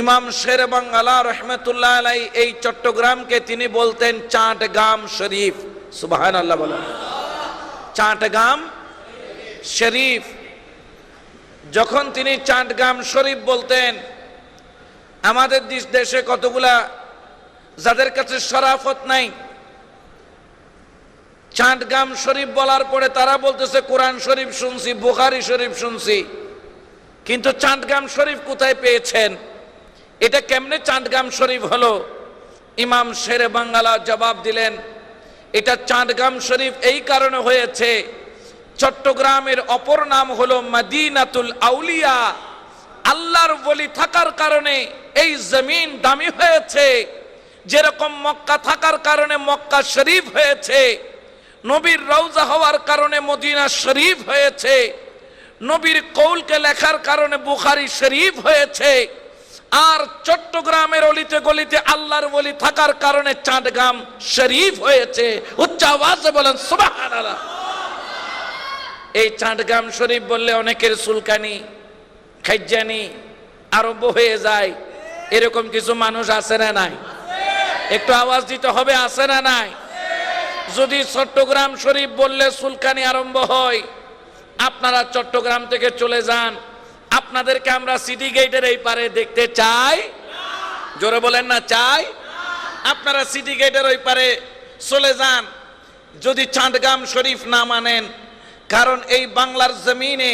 ইমাম শের বাংলা রহমতুল্লাহ আলাই এই চট্টগ্রামকে তিনি বলতেন চাটগাম শরীফ। সুবহানাল্লাহ বলেন। চাটগাম শরীফ। যখন তিনি চাটগাম শরীফ বলতেন, আমাদের দেশে কতগুলা যাদের কাছে শরাফত নাই, চাটগাম শরীফ বলার পরে তারা বলতেছে কোরআন শরীফ শুনছি, বুখারী শরীফ শুনছি, কিন্তু চাটগাম শরীফ কোথায় পেয়েছেন? এটা কেমনে চাটগাম শরীফ হলো? ইমাম শেরে বাংলা জবাব দিলেন, এটা চাটগাম শরীফ এই কারণে হয়েছে, চট্টগ্রামের অপর নাম হলো মদিনাতুল আউলিয়া। আল্লাহর ওলি থাকার কারণে এই জমিন দামি হয়েছে, যেরকম মক্কা থাকার কারণে মক্কা শরীফ হয়েছে, নবীর রওজা হওয়ার কারণে মদিনা শরীফ হয়েছে, নবীর কৌলকে লেখার কারণে বুখারী শরীফ হয়েছে, আর চট্টগ্রামের অলিতে গলিতে আল্লাহর ওলি থাকার কারণে চাটগাম শরীফ হয়েছে। উচ্চ আওয়াজে বলেন সুবহানাল্লাহ। এই চাটগাম শরীফ বললে অনেকের চুলকানি খাইজানি আরম্ভ হয়ে যায়, এরকম কিছু মানুষ আছে না নাই? একটু আওয়াজ দিতে হবে, আছে না নাই? যদি চট্টগ্রাম শরীফ বললে চুলকানি আরম্ভ হয়, আপনারা চট্টগ্রাম থেকে চলে যান, আপনাদেরকে আমরা সিটি গেটের এই পারে দেখতে চাই। জোরে বলেন না চাই? আপনারা সিটি গেটের ওই পারে চলে যান যদি চাটগাম শরীফ না মানেন। কারণ এই বাংলার জমিনে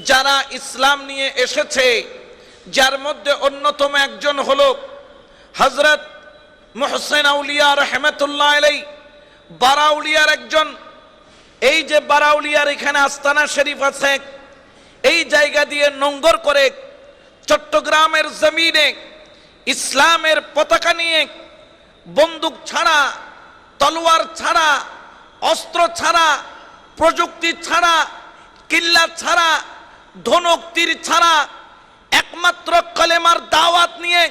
যারা ইসলাম নিয়ে এসেছে, যার মধ্যে অন্যতম একজন হলো হযরত মুহসিন আউলিয়া রহমতুল্লাহ আলাই, বারাউলিয়ার একজন। এই যে বারাউলিয়ার এখানে আস্তানা শরীফ আছে, এই জায়গা দিয়ে নোঙ্গর করে চট্টগ্রামের জমিনে ইসলামের পতাকা নিয়ে বন্দুক ছাড়া, তলোয়ার ছাড়া, অস্ত্র ছাড়া, প্রযুক্তি ছাড়া, কিল্লা ছাড়া, ধনুক তীর ছাড়া, একমাত্র কলেমার দাওয়াত নিয়ে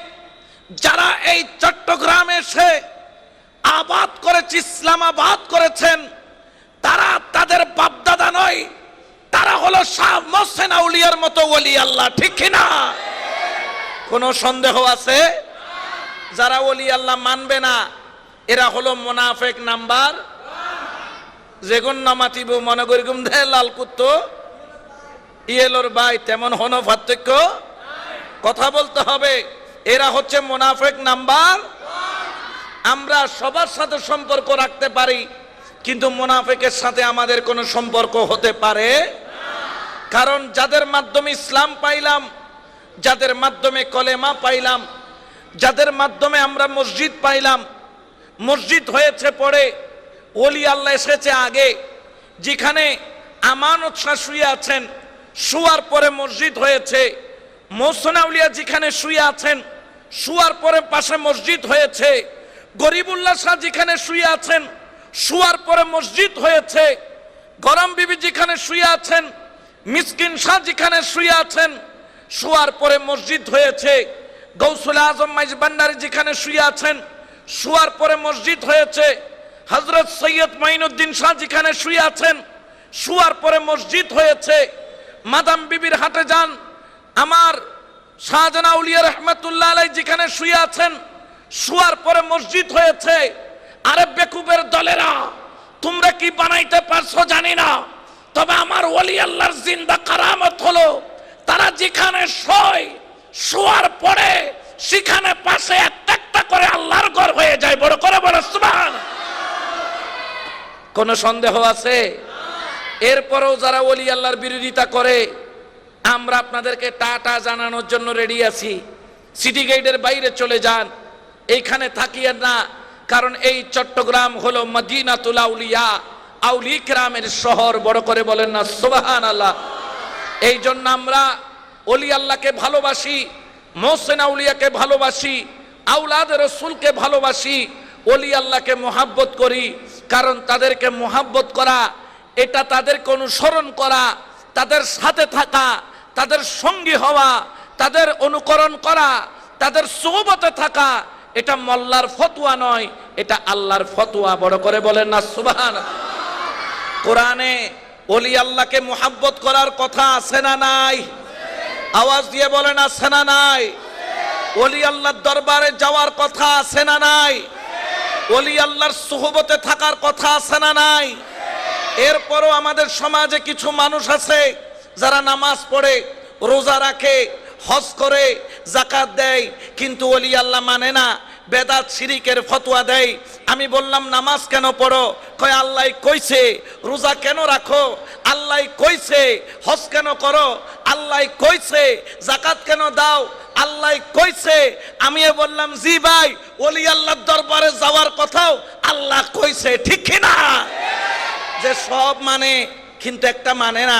যারা এই চট্টগ্রামে এসে আবাদ করেছে, ইসলামাবাদ করেছেন, তারা তাদের বাপদাদা নয়, তারা হলো শাহ মুহসিন আউলিয়ার মতো ওলি আল্লাহ। ঠিক কিনা? কোনো সন্দেহ আছে? যারা ওলি আল্লাহ মানবে না, এরা হলো মুনাফিক নাম্বার। যেগুন নামাতিব মনে করি গুম দে লাল কুত্তো ইয়েলোর ভাই, তেমন হন পার্থক্য। কথা বলতে হবে, এরা হচ্ছে মুনাফিক নাম্বার। আমরা সবার সাথে সম্পর্ক রাখতে পারি, কিন্তু মুনাফিকের সাথে আমাদের কোনো সম্পর্ক হতে পারে। কারণ যাদের মাধ্যমে ইসলাম পাইলাম, যাদের মাধ্যমে কলেমা পাইলাম, যাদের মাধ্যমে আমরা মসজিদ পাইলাম, মসজিদ হয়েছে পরে, ওলি আল্লাহ এসেছে আগে। যেখানে আমানত শাহ শুয়ে আছেন, শুয়ার পরে মসজিদ হয়েছে। মুহসিন আউলিয়া যেখানে শুয়ে আছেন, শুয়ার পরে পাশে মসজিদ হয়েছে। গরিবুল্লাহ শাহ যেখানে শুয়ে আছেন, শুয়ার পরে মসজিদ হয়েছে। গরম বিবি যেখানে শুয়ে আছেন, মিসকিন শাহ যেখানে শুয়ে আছেন, শুয়ার পরে মসজিদ হয়েছে। গৌসুল আজম মাইজ ভান্ডারী যেখানে শুয়ে আছেন, শুয়ার পরে মসজিদ হয়েছে। হযরত সৈয়দ মাইনুদ্দিন শাহ যেখানে শুয়ে আছেন, শুয়ার পরে মসজিদ হয়েছে। মাদাম বিবির হাটে যান, আমার শাহজাহান আউলিয়া রহমতুল্লাহ আলাই যেখানে শুয়ে আছেন, শুয়ার পরে মসজিদ হয়েছে। আরে বেকুবের দলেরা, তোমরা কি বানাইতে পারছো জানি না, তবে আমার ওলি আল্লাহর জিন্দা কারামত হলো তারা যেখানে শোয়, শোয়ার পরে সেখানে পাশে একটা একটা করে আল্লাহর ঘর হয়ে যায়। বড় করে বলো সুবহানাল্লাহ। কোনো সন্দেহ আছে? এরপরেও যারা ওলি আল্লাহর বিরোধিতা করে, আমরা আপনাদেরকে টাটা জানানোর জন্য রেডি আছি। সিটি গেটের বাইরে চলে যান, এইখানে থাকিয়েন না। কারণ এই চট্টগ্রাম হলো মদিনাতুল আউলিয়া, আউলি কিরামের শহর। বড় করে বলেন না সুবহানাল্লাহ। এই জন্য আমরা ওলি আল্লাহকে ভালোবাসি, মুহসিন আউলিয়াকে ভালোবাসি, আওলাদ রাসূলকে ভালোবাসি, ওলি আল্লাহকে মুহাব্বত করি। কারণ তাদেরকে মুহাব্বত করা, এটা তাদেরকে অনুসরণ করা, তাদের সাথে থাকা, তাদের সঙ্গী হওয়া, তাদের অনুকরণ করা, তাদের সোহবতে থাকা, এটা মোল্লার ফতোয়া নয়, এটা আল্লাহর ফতোয়া। বড় করে বলেন না সুবহানাল্লাহ। কোরআনে ওলি আল্লাহকে মুহাব্বত করার কথা আছে না নাই? আওয়াজ দিয়ে বলেন আছে না নাই? ওলি আল্লাহর দরবারে যাওয়ার কথা আছে না নাই? ওলি আল্লাহর সুহবতে থাকার কথা আছে না নাই? এরপরও আমাদের সমাজে কিছু মানুষ আছে যারা নামাজ পড়ে, রোজা রাখে, হজ করে, যাকাত দেয়, কিন্তু ওলি আল্লাহ মানে না, বেদাত শিরিকের ফতোয়া দেয়। আমি বললাম নামাজ কেন পড়ো? কয় আল্লাহ কইছে। রোজা কেন রাখো? আল্লাহ কইছে। হজ কেন করো? আল্লাহ কইছে। যাকাত কেন দাও? আল্লাহ কইছে। আমি বললাম জি ভাই, ওলি আল্লাহর দরবারে যাওয়ার কথাও আল্লাহ কইছে, ঠিক কিনা? যে সব মানে কিন্তু একটা মানে না।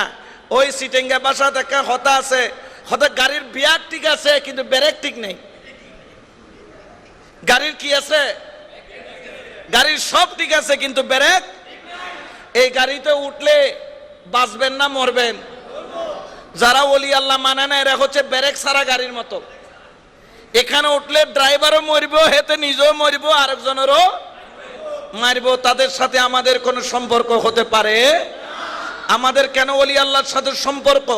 ওই সিটেঙ্গা বাসাতে একটা হতা আছে, হয়তো গাড়ির বিয়ার ঠিক আছে কিন্তু ব্রেক ঠিক নেই। গাড়ির কি আছে? গাড়ির সব ঠিক আছে কিন্তু ব্রেক। এই গাড়িতে উঠলে বাঁচবেন না মরবেন? যারা ওলি আল্লাহ মানে না এরা হচ্ছে ব্রেক ছাড়া গাড়ির মতো। এখানে উঠলে ড্রাইভারও মরব, হেতে নিজেও মরব, আরেকজনেরও মারব। তাদের সাথে আমাদের কোনো সম্পর্ক হতে পারে? আমাদের কেন ওলি আল্লাহর সাথে সম্পর্ক?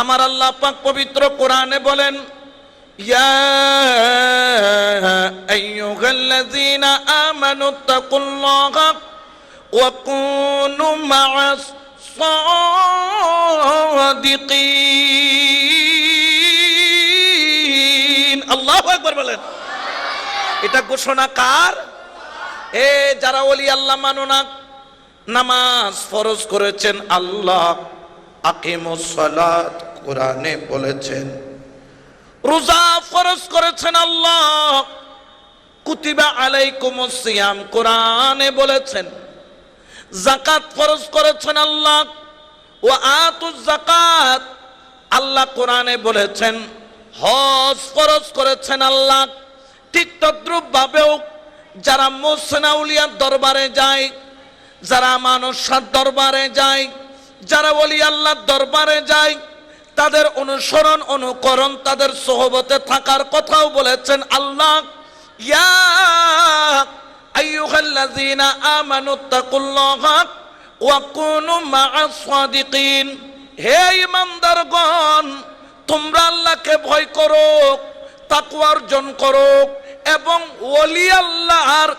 আমার আল্লাহ পাক পবিত্র কোরআনে বলেন, ইয়া আইয়ুহাল্লাযীনা আমানুত্তাকুল্লাহা ওয়া কুনু মা'আস সাদিকিন। আল্লাহু আকবার বলেন। এটা ঘোষণা কার? এ যারা ওলি আল্লাহ মানো না, নামাজ ফরজ করেছেন আল্লাহ, আকিমুস সালাত কোরআনে বলেছেন, রোজা ফরজ করেছেন আল্লাহ, কুতিবা আলাইকুমুস সিয়াম কোরআনে বলেছেন, যাকাত ফরজ করেছেন আল্লাহ, ওয়া আতুজ যাকাত আল্লাহ কোরআনে বলেছেন, হজ ফরজ করেছেন আল্লাহ। ঠিক তদ্রূপ ভাবেও যারা মুহসিন আউলিয়ার দরবারে যায়, যারা মানুষের দরবারে যায়, যারা ওলি আল্লাহর দরবারে যায়, তাদের অনুসরণ অনুকরণ, তাদের সোহবতে থাকার কথাও বলেছেন আল্লাহ। ইয়া আইয়ুহাল্লাযীনা আমানুত্তাকুল্লাহা ওয়া কুনু মা'আস সাদিকিন। হে ঈমানদারগণ, তোমরা আল্লাহকে ভয় করো, তাকওয়া অর্জন করো এবং ওলি আল্লাহর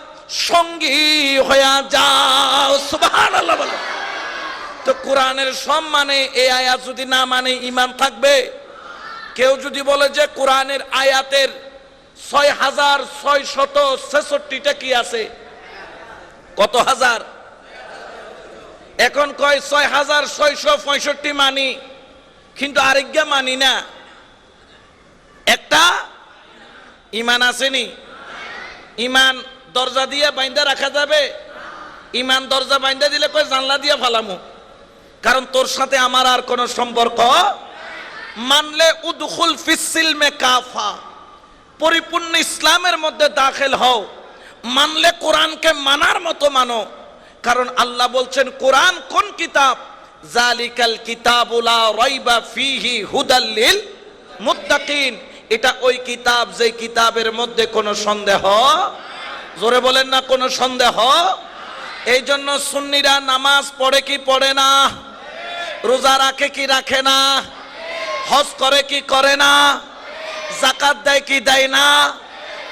সঙ্গী হয়ে যাও। সুবহানাল্লাহ বলো। তো কোরআনের সব মানে এই আয়াত যদি না মানে ঈমান থাকবে? কেউ যদি বলে যে কোরআনের আয়াতের ৬৬৬৬টা কি আছে, কত হাজার? এখন কয় ৬৬৬৫ মানি, কিন্তু আরেকটা মানি না। একটা ঈমান আসেনি। ঈমান দরজা দিয়ে বাইন্দা রাখা যাবে? ঈমান দরজা বাইন্দা দিলে কয় জানলা দিয়ে ফালামু, কারণ তোর সাথে আমার আর কোনো সম্পর্ক। মানলে উদখুল ফিস সিলমে কাফা, পরিপূর্ণ ইসলামের মধ্যে দাখিল হও। মানলে কোরআনকে মানার মতো মানো, কারণ আল্লাহ বলছেন কোরআন কোন কিতাব? জালিকাল কিতাবু লা রাইবা ফীহি হুদাল লিল মুত্তাকিন। এটা ওই কিতাব যে কিতাবের মধ্যে কোনো সন্দেহ, জোরে বলেন না কোনো সন্দেহ। এই জন্য সুন্নিরা নামাজ পড়ে কি পড়ে না? রোজা রাখে কি রাখে না? হজ করে কি করে না? যাকাত দেয় কি দেয় না?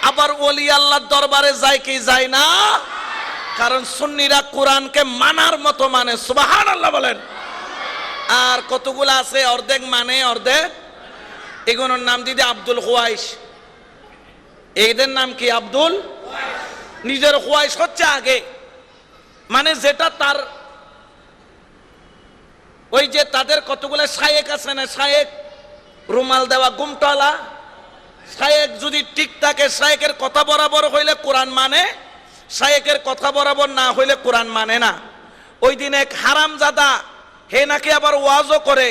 আবার ওলি আল্লাহর দরবারে যায় কি যায় না? কারণ সুন্নিরা কোরআনকে মানার মতো মানে। সুবহানাল্লাহ বলেন। আর কতগুলো আছে অর্ধেক মানে অর্ধেক। এগুলোর নাম দিদি আব্দুল খুয়াইশ। এদের নাম কি? আব্দুল। নিজের খুয়াইশ হচ্ছে আগে, মানে যেটা তার ওই যে তাদের কতগুলো শায়েক আছে না, শায়েক রুমাল দেওয়া গুমটালা শায়েক, যদি ঠিক থাকে শায়েকের কথা বরাবর হইলে কোরআন মানে, শায়েকের কথা বরাবর না হইলে কোরআন মানে না। ওই দিন এক হারামজাদা, হে নাকি আবার ওয়াজও করে,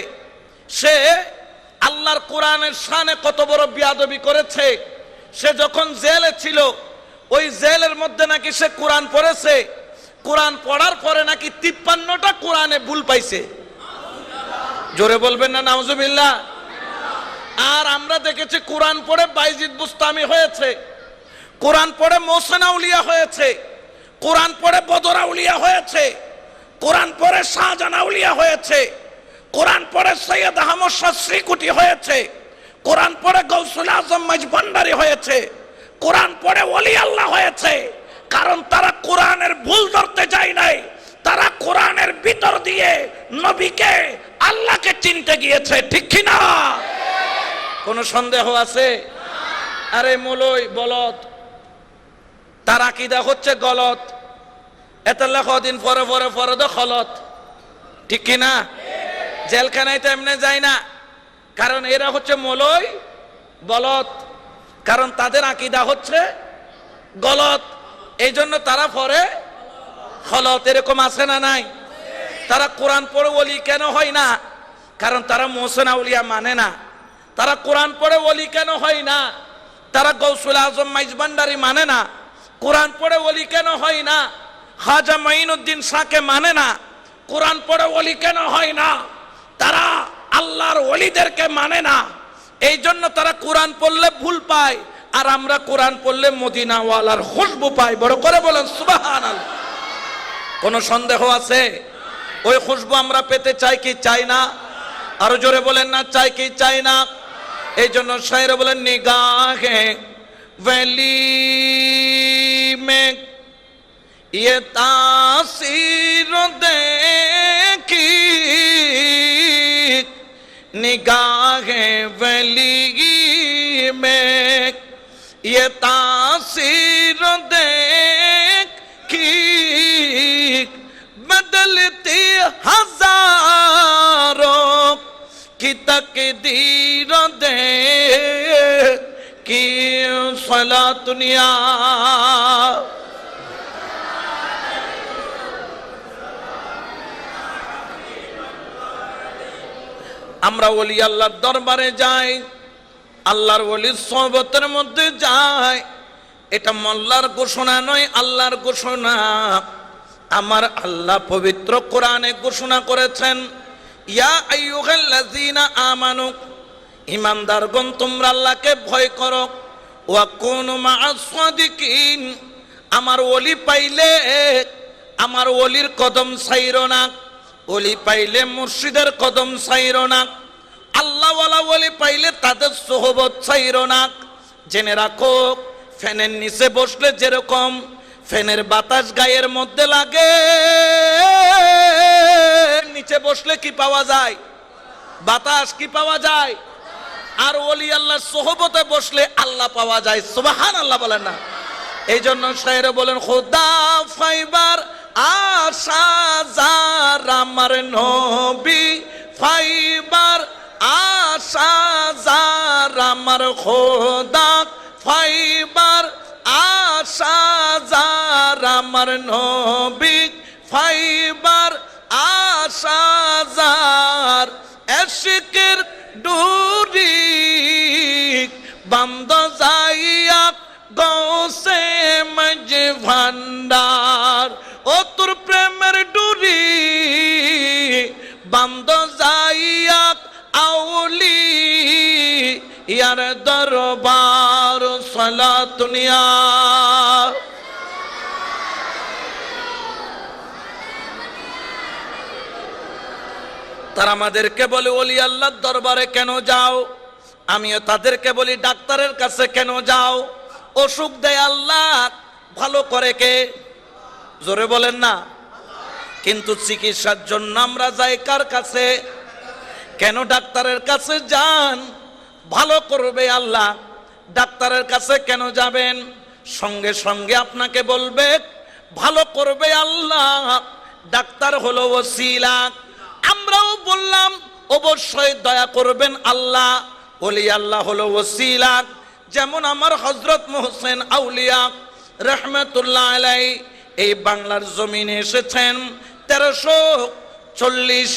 সে আল্লাহর কোরআনের শানে কত বড় বিয়াদবি করেছে। সে যখন জেলে ছিল, ওই জেলের মধ্যে নাকি সে কোরআন পড়েছে। কোরআন পড়ার পরে নাকি 53টা কোরআনে ভুল পাইছে। জোরে বলবেন না নাউজুবিল্লাহ। আর আমরা দেখেছি কোরআন পড়ে বাইজিদ বুস্তামি হয়েছে, কোরআন পড়ে মোহসেন আউলিয়া হয়েছে, কোরআন পড়ে বদর আউলিয়া হয়েছে, কোরআন পড়ে শাহজাহান আউলিয়া হয়েছে, কোরআন পড়ে সৈয়দ আহমদ শাহ শ্রীকুটি হয়েছে, কোরআন পড়ে গৌসুল আজম মাইজভান্ডারী হয়েছে, কোরআন পড়ে ওলি আল্লাহ হয়েছে, কারণ তারা কোরআনের ভুল ধরতে যায় নাই, তারা কোরআনের ভিতর দিয়ে নবীকে আল্লাহকে চিনতে গিয়েছে। ঠিক কি না? কোনো সন্দেহ আছে? আরে মৌলই বলত, তার আকীদা হচ্ছে গলত, এত লেখদিন পরে পরে ফরদ খলত। ঠিক কি না? জেলখানায় তো এমনি যায় না, কারণ এরা হচ্ছে মৌলই বলত, কারণ তাদের আকীদা হচ্ছে গলত, এই জন্য তারা পরে খলত। এরকম আছে না নাই? তারা কোরআন পড়ে ওলি কেন হয় না? কারণ তারা মোহসেন আউলিয়া মানে না। তারা কোরআন পড়ে ওলি কেন হয় না? তারা গৌসুল আজম মাইজভান্ডারী মানে না। কোরআন পড়ে ওলি কেন হয় না? খাজা মাইনুদ্দিন শাহকে মানে না। কোরআন পড়ে ওলি কেন হয় না? তারা আল্লাহর ওলিদেরকে মানে না। এই জন্য তারা কোরআন পড়লে ভুল পায়, আর আমরা কোরআন পড়লে মদিনাওয়ালার খুশবু পাই। বড় করে বলেন সুবহানাল্লাহ। কোন সন্দেহ আছে? ওই খুশবু আমরা পেতে চাই কি চাই না? আরো জোরে বলেন না, চাই কি চাই না? এই জন্য শায়ের বলেন, নিগাহে वैली में ये तासीर देखी, निगाहे वैली में ये तासीर देखी, बदलती हजारों की तकदीर दे की सला दुनिया। আমরা ওলি আল্লাহর দরবারে যাই, আল্লাহর ওলির সোহবতের মধ্যে যাই, এটা মোল্লার ঘোষণা নয়, আল্লাহর ঘোষণা। আমার আল্লাহ পবিত্র কোরআনে ঘোষণা করেছেন, ইয়া আইয়ুহাল্লাযীনা আমানু, ইমানদারগণ তোমরা আল্লাহকে ভয় করো, ওয়া কুনু মা'আস সাদিকিন, আমার ওলি পাইলে আমার ওলির কদম ছাইরো না, ওলি পাইলে মুর্শিদের কদম ছাইরো না, আল্লাহওয়ালা ওলি পাইলে তাদের সোহবত ছাইরো না। জেনে রাখো, ফ্যানের নিচে বসলে যেরকম ফ্যানের বাতাস গায়ের মধ্যে লাগে, নিচে বসলে কি পাওয়া যায়? বাতাস। কি পাওয়া যায়? আর ওলি আল্লাহর সোহবতে বসলে আল্লাহ পাওয়া যায়। সুবহানাল্লাহ বলেন না? এই জন্য শায়েরে বলেন, খোদা ফাইবার আশা যার আমার নবী, ফাইবার আশা যার আমার খোদা, ফাইবার আশা যার আমার নবী, ফাইবার আশা যার এশকের ডুরি বন্ধ যাইয়া গৌসে মাইজভান্ডার, ও তোর প্রেমের ডুরি বন্ধ যাইয়া আউলি ইয়ার দরবার সালা দুনিয়া। তারা আমাদেরকে বলে ওলি আল্লাহর দরবারে কেন যাও? আমিও তাদেরকে বলি ডাক্তারের কাছে কেন যাও? অসুখ দেয় আল্লাহ, ভালো করে কে? জোরে বলেন না। কিন্তু চিকিৎসার জন্য আমরা যাই কার কাছে? কেন ডাক্তারের কাছে যান? ভালো করবে আল্লাহ। ডাক্তারের কাছে কেন যাবেন? সঙ্গে সঙ্গে আপনাকে বলবে ভালো করবে আল্লাহ। ডাক্তার হলো ওসিলা। আমরাও বললাম অবশ্যই দয়া করবেন আল্লাহ। ওলি আল্লাহ হলো ওসিলা। যেমন আমার হযরত মুহসিন আউলিয়া রহমাতুল্লাহ আলাইহি এই বাংলার জমিনে এসেছেন 1340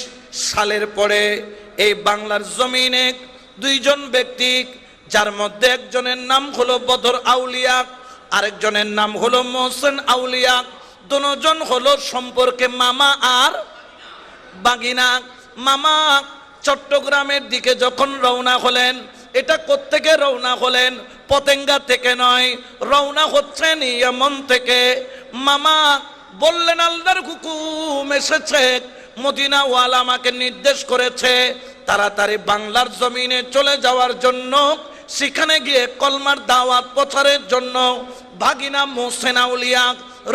সালের পরে। এই বাংলার জমিনে দুইজন ব্যক্তি, যার মধ্যে একজনের নাম হলো বদর আউলিয়া, আরেকজনের নাম হলো মুহসিন আউলিয়া। দুজন হলো সম্পর্কে মামা আর বাগিনা। মামা চট্টগ্রামের দিকে যখন রওনা হলেন, এটা কোত্থেকে রওনা হলেন? পতেঙ্গা থেকে নয়, রওনা হচ্ছেন ইয়েমন থেকে। মামা বললেন আল্লাহর হুকুম এসেছে, মদিনাওয়ালা আমাকে নির্দেশ করেছে তাড়াতাড়ি বাংলার জমিনে চলে যাওয়ার জন্য, সেখানে গিয়ে কলমার দাওয়াত প্রচারের জন্য ভাগিনা মোহসেন আউলিয়া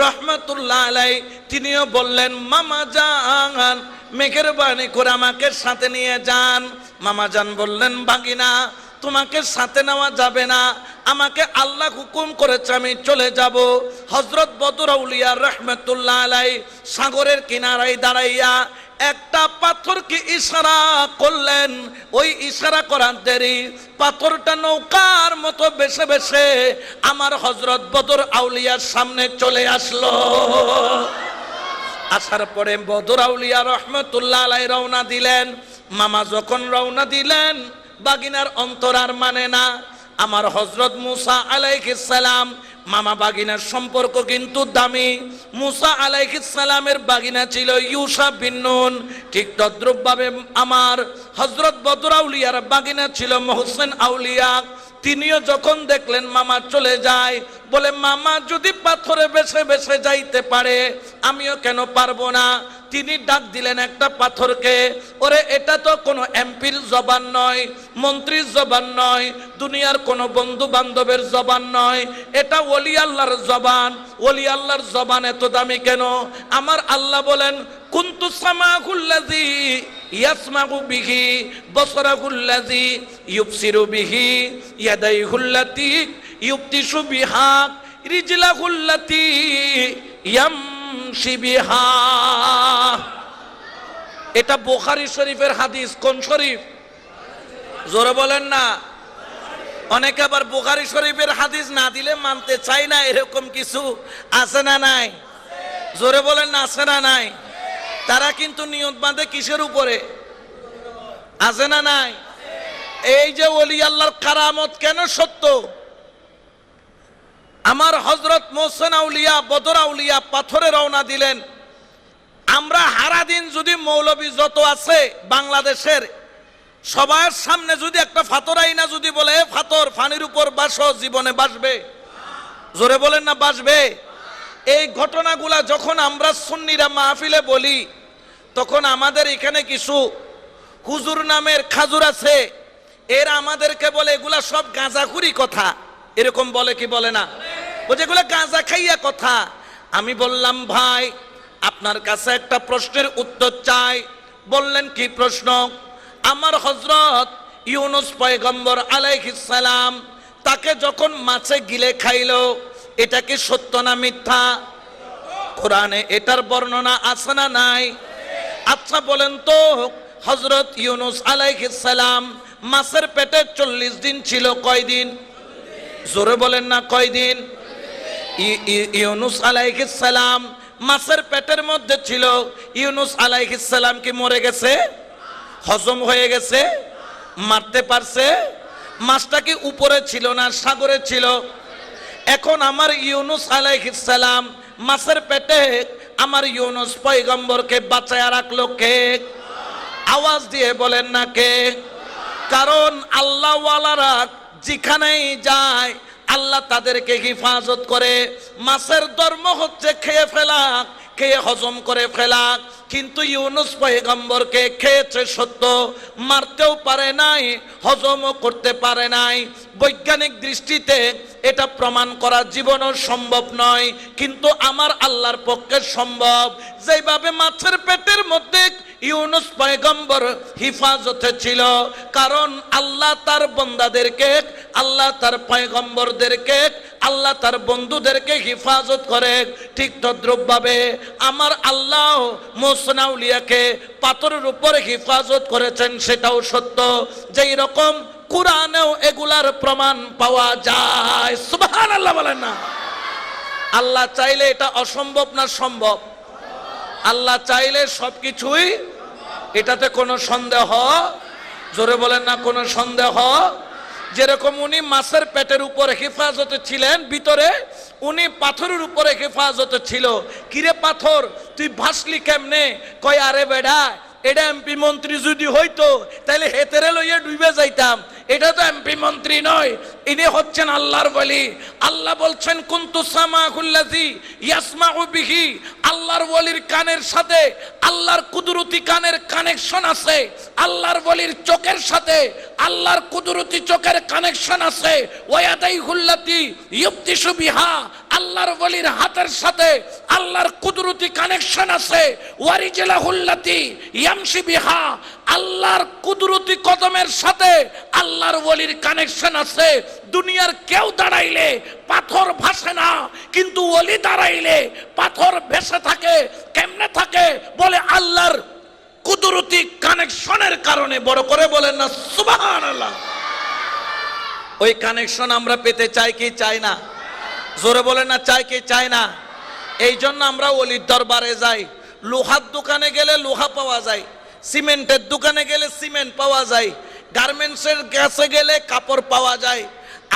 রহমতুল্লাহ আলাই তিনিও বললেন, মামা জান মেহেরবানি করে আমাকে সাথে নিয়ে যান। মামা জান বললেন, ভাগিনা তোমাকে সাথে নেওয়া যাবে না, আমাকে আল্লাহ হুকুম করেছে আমি চলে যাব। হযরত বদর আউলিয়া রহমতুল্লাহ আলাই সাগরের কিনারায় দাঁড়াইয়া একটা পাথরকে ইশারা করলেন। ওই ইশারা করার দেরি পাথরটা নৌকার মতো বেশে বেশে আমার হযরত বদর আউলিয়ার সামনে চলে আসলো। আসার পরে বদর আউলিয়া রহমতুল্লাহ আলাই রওনা দিলেন। মামা যখন রওনা দিলেন, বাগিনার অন্তর আর মানে না। আমার হযরত মুসা আলাইহিস সালাম, মামা বাগিনার সম্পর্ক কিন্তু দামি। মুসা আলাইহিস সালামের বাগিনা ছিল ইউসা বিন নুন, ঠিক তদ্রূপভাবে আমার হযরত বদর আউলিয়ার বাগিনা ছিল মোহসেন আউলিয়া। তিনিও যখন দেখলেন মামা চলে যায়, বলে মামা যদি পাথরে বেছে বেছে যাইতে পারে আমিও কেন পারবো না। তিনি ডাক দিলেন একটা পাথরকে, ওরে এটা তো কোনো এমপির জবান নয়, মন্ত্রীর জবান নয়, দুনিয়ার কোনো বন্ধু বান্ধবের জবান নয়, এটা ওলি আল্লাহর জবান। ওলি আল্লাহর জবান এত দামি কেন? আমার আল্লাহ বলেন, কুনতু সামাহুল্লাযী ইয়াসমাউ বিহি, বসরাহুল্লাযী ইউবসিরু বিহি, ইয়াদাইহুল্লাতী ইউবতিশু বিহা, রিজলাহুল্লাতী ইয়ামশি বিহা। এটা বুখারী শরীফের হাদিস। কোন শরীফ? জোরে বলেন না। অনেকে আবার বুখারী শরীফের হাদিস না দিলে মানতে চায় না, এরকম কিছু আছে না নাই? জোরে বলেন না, আছে না নাই? তারা কিন্তু নিয়ত বাঁধে কিসের উপরে? আছে না নাই? এই যে ওলি আল্লাহর কারামত কেন সত্য? আমার হযরত মোহসেন আউলিয়া বদর আউলিয়া পাথরে রওনা দিলেন। আমরা হারা দিন যদি মৌলবী যত আছে বাংলাদেশের সবার সামনে যদি একটা ফাতর আইনা যদি বলে, ফাতর ফানির উপর বাসো, জীবনে বাসবে? জোরে বলেন না, বাসবে? এই ঘটনাগুলা যখন আমরা সুন্নিরা মাহফিলে বলি, তখন আমাদের এখানে কিছু হুজুর নামের খাজুর আছে, এরা আমাদেরকে বলে এগুলা সব গাঁজাখুরি কথা। এরকম বলে কি বলে না? বলে এগুলা গাঁজা খাইয়া কথা। আমি বললাম, ভাই আপনার কাছে একটা প্রশ্নের উত্তর চাই। বললেন, কি প্রশ্ন? আমার হযরত ইউনুস পয়গম্বর আলাইহিস সালাম, তাকে যখন মাছে গিলে খাইলো, এটা কি সত্য না মিথ্যা? কোরআনে এটার বর্ণনা আছে না নাই? আচ্ছা বলেন তো, হযরত ইউনুস আলাইহিস সালাম মাছের পেটে 40 দিন ছিল, কয়দিন? জোরে বলেন না, কয়দিন? ইউনুস আলাইহিস সালাম মাছের পেটের মধ্যে ছিল। ইউনুস আলাইহিস সালাম কি মরে গেছে? হজম হয়ে গেছে? মারতে পারছে? মাছটা কি উপরে ছিল না সাগরে ছিল? এখন আমার ইউনুস আলাইহিস সালাম মাছের পেটে আমার ইউনুস পয়গম্বরকে বাঁচায়া রাখলো কে? আওয়াজ দিয়ে বলেন না কে? কারণ আল্লাহ ওয়ালারা যেখানেই যায় আল্লাহ তাদেরকে হেফাজত করে। মাছের ধর্ম হচ্ছে খেয়ে ফেলা, খেয়ে হজম করে ফেলা। কিন্তু ইউনুস পয়গম্বরকে খেয়েছে সত্য, মারতেও পারে নাই, হজমও করতে পারে নাই। বৈজ্ঞানিক দৃষ্টিতে এটা প্রমাণ করা জীবনও সম্ভব নয়, কিন্তু আমার আল্লাহর পক্ষে সম্ভব। যেভাবে মাছের পেটের মধ্যে ইউনুস পয়গম্বর হিফাজতে ছিল, কারণ আল্লাহ তার বান্দাদেরকে, আল্লাহ তার পয়গম্বরদেরকে, আল্লাহ তার বন্ধুদেরকে হিফাজত করে। ঠিক তদ্রূপভাবে আমার আল্লাহ মোহসেন আউলিয়াকে পাথরের উপরে হিফাজত করেছেন, সেটাও সত্য। যেই রকম কুরআনেও এগুলার প্রমাণ পাওয়া যায়। সুবহানাল্লাহ বলেন না। আল্লাহ চাইলে এটা অসম্ভব না সম্ভব? আল্লাহ চাইলে সবকিছুই, এটাতে কোনো সন্দেহ? জোরে বলেন না, কোনো সন্দেহ? যেরকম উনি মাছের পেটের উপরে হেফাজতে ছিলেন, ভিতরে উনি পাথরের উপরে হেফাজতে ছিল। কিরে পাথর তুই ভাসলি কেমনে? কয় আরে বেড়া এটা এমপি মন্ত্রী যদি হইতো তাহলে হেতেরে লইয়া ডুবে যাইতাম। এটা তো এমপি মন্ত্রী নয়, ইনি হচ্ছেন আল্লাহর ওলি। আল্লাহ বলছেন কুনতু সামাহুল্লাযী ইয়াসমাউ বিহি, আল্লাহর ওলির কানের সাথে আল্লাহর কুদরতি কানের কানেকশন আছে, আল্লাহর ওলির চোখের সাথে আল্লাহর কুদরতি চোখের কানেকশন আছে। ওয়াদাইহুল্লাতী ইয়ুবতিশু বিহা, আল্লাহর ওলির হাতের সাথে আল্লাহর কুদরতি কানেকশন আছে। ওয়ারিজলাহুল্লাতী ইয়ামশি বিহা, আল্লাহর কুদরতি কদমের সাথে আল্লাহর ওলির কানেকশন আছে। দুনিয়ার কেউ দাঁড়াইলে পাথর ভাসে না, কিন্তু ওলি দাঁড়াইলে পাথর ভেসে থাকে। কেমনে থাকে? বলে আল্লাহর কুদরতি কানেকশনের কারণে। বড় করে বলেন না সুবহানাল্লাহ। ওই কানেকশন আমরা পেতে চাই কি চাই না? জোরে বলেন না চাই কি চাই না? এই জন্য আমরা ওলির দরবারে যাই। লোহার দোকানে গেলে লোহা পাওয়া যায়, সিমেন্টের দোকানে গেলে সিমেন্ট পাওয়া যায়, গার্মেন্টসের কাছে গেলে কাপড় পাওয়া যায়,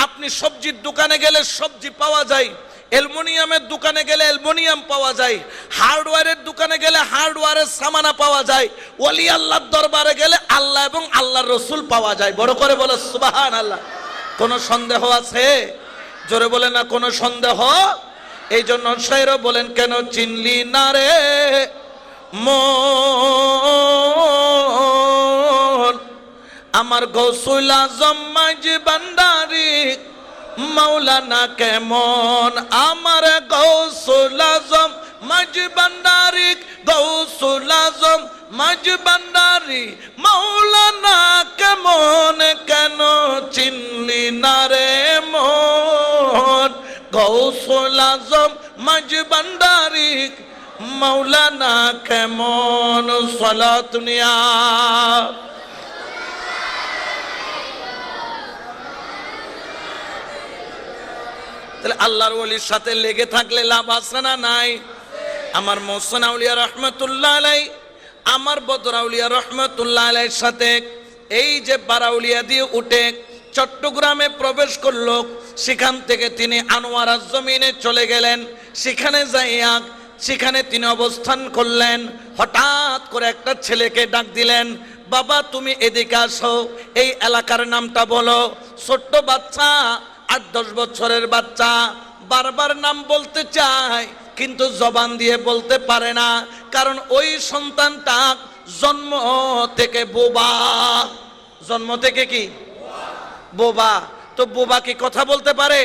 আপনি সবজির দোকানে গেলে সবজি পাওয়া যায়, অ্যালুমিনিয়ামের দোকানে গেলে অ্যালুমিনিয়াম পাওয়া যায়, হার্ডওয়্যারের দোকানে গেলে হার্ডওয়্যারের সামানা পাওয়া যায়। ওলি আল্লাহর দরবারে গেলে আল্লাহ এবং আল্লাহর রসুল পাওয়া যায়। বড় করে বলো সুবহানাল্লাহ। কোনো সন্দেহ আছে? জোরে বলে না কোনো সন্দেহ? এই জন্য শায়র বলেন কেন চিনলি না রে মন আমার গৌসুল আজম মাঝি ভান্ডারী মাওলানা কেমন, আমার গৌসুল আজম মাঝি ভান্ডারী, গৌসুল আজম মাঝি ভান্ডারী মাওলানা কেমন, কেন চিনলি না রে মন গৌসুল আজম মাঝি ভান্ডারী মাওলানা কেমন। সালাত নিয়া তাহলে আল্লাহর ওলির সাথে লেগে থাকলে লাভ আছে না নাই? আমার মোহসেন আউলিয়া রহমতুল্লাহ আলাই, আমার বদর আউলিয়া রহমতুল্লাহ আলাইর সাথে এই যে বারাউলিয়া দিয়ে উঠে চট্টগ্রামে প্রবেশ করলো, সেখান থেকে তিনি আনোয়ারা জমিনে চলে গেলেন। সেখানে যাইয়া সেখানে তিনি অবস্থান করলেন। হঠাৎ করে একটা ছেলেকে ডাক দিলেন, বাবা তুমি এদিকে আসো, এই এলাকার নামটা বলো। ছোট্ট বাচ্চা, 8-10 বছরের বাচ্চা, বারবার নাম বলতে চায় কিন্তু জবান দিয়ে বলতে পারে না, কারণ ওই সন্তানটা জন্ম থেকে বোবা। জন্ম থেকে কি বোবা? তো বোবা কি কথা বলতে পারে?